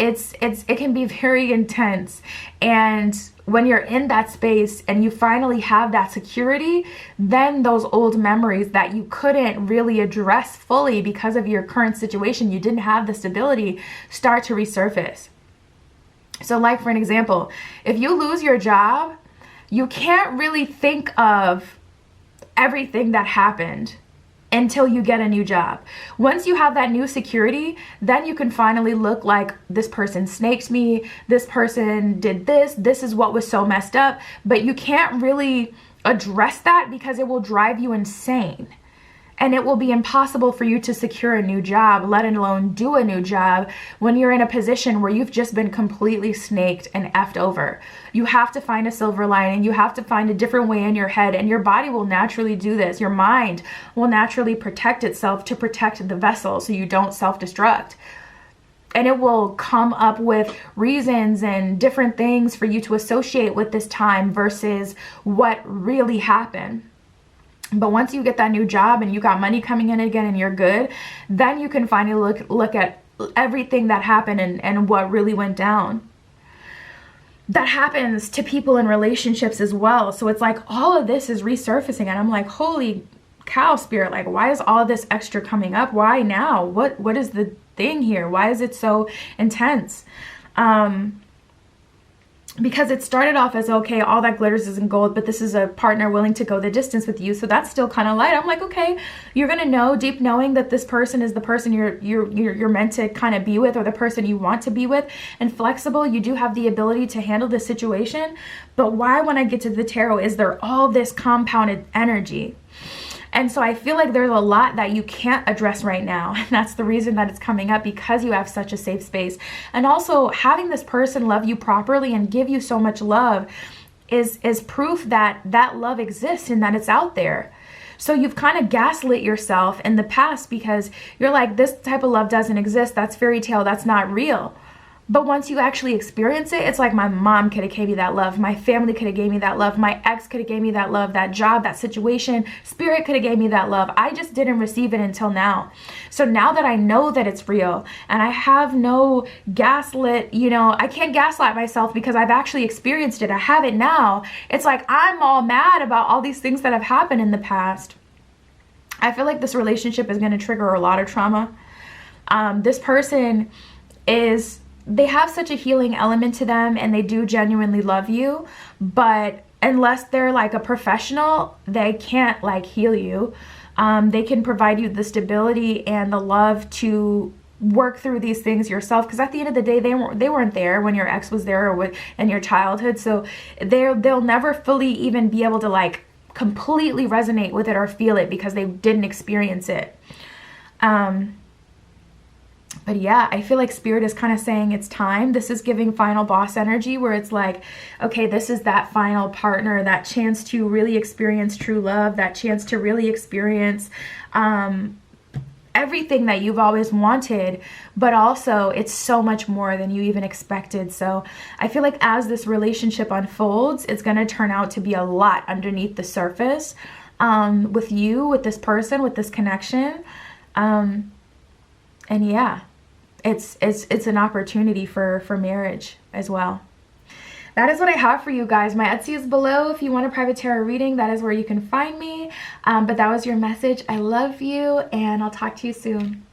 can be very intense. And when you're in that space and you finally have that security, then those old memories that you couldn't really address fully because of your current situation, you didn't have the stability, start to resurface. So like for an example, if you lose your job, you can't really think of everything that happened until you get a new job. Once you have that new security, then you can finally look like, this person snaked me, this person did this is what was so messed up. But you can't really address that because it will drive you insane. And it will be impossible for you to secure a new job, let alone do a new job, when you're in a position where you've just been completely snaked and effed over. You have to find a silver lining. You have to find a different way in your head, and your body will naturally do this. Your mind will naturally protect itself to protect the vessel so you don't self-destruct. And it will come up with reasons and different things for you to associate with this time versus what really happened. But once you get that new job and you got money coming in again and you're good, then you can finally look at everything that happened and what really went down. That happens to people in relationships as well. So it's like all of this is resurfacing, and I'm like, holy cow, Spirit, like why is all this extra coming up? Why now? What is the thing here? Why is it so intense? Because it started off as, okay, all that glitters isn't gold, but this is a partner willing to go the distance with you, so that's still kind of light. I'm like, okay, you're gonna know, deep knowing that this person is the person you're meant to kind of be with, or the person you want to be with, and flexible. You do have the ability to handle this situation. But why, when I get to the tarot, is there all this compounded energy? And so I feel like there's a lot that you can't address right now. And that's the reason that it's coming up, because you have such a safe space. And also having this person love you properly and give you so much love is proof that that love exists and that it's out there. So you've kind of gaslit yourself in the past because you're like, this type of love doesn't exist. That's fairy tale. That's not real. But once you actually experience it, it's like, my mom could have gave me that love. My family could have gave me that love. My ex could have gave me that love, that job, that situation. Spirit could have gave me that love. I just didn't receive it until now. So now that I know that it's real, and I have no gaslit, I can't gaslight myself because I've actually experienced it. I have it now. It's like I'm all mad about all these things that have happened in the past. I feel like this relationship is going to trigger a lot of trauma. This person they have such a healing element to them, and they do genuinely love you, but unless they're like a professional, they can't like heal you. They can provide you the stability and the love to work through these things yourself, because at the end of the day, they weren't there when your ex was there or in your childhood, so they'll never fully even be able to like completely resonate with it or feel it because they didn't experience it. But yeah, I feel like Spirit is kind of saying it's time. This is giving final boss energy, where it's like, okay, this is that final partner, that chance to really experience true love, that chance to really experience everything that you've always wanted, but also it's so much more than you even expected. So I feel like as this relationship unfolds, it's going to turn out to be a lot underneath the surface, with you, with this person, with this connection. And yeah, it's an opportunity for marriage as well. That is what I have for you guys. My Etsy is below. If you want a private tarot reading, that is where you can find me. But that was your message. I love you, and I'll talk to you soon.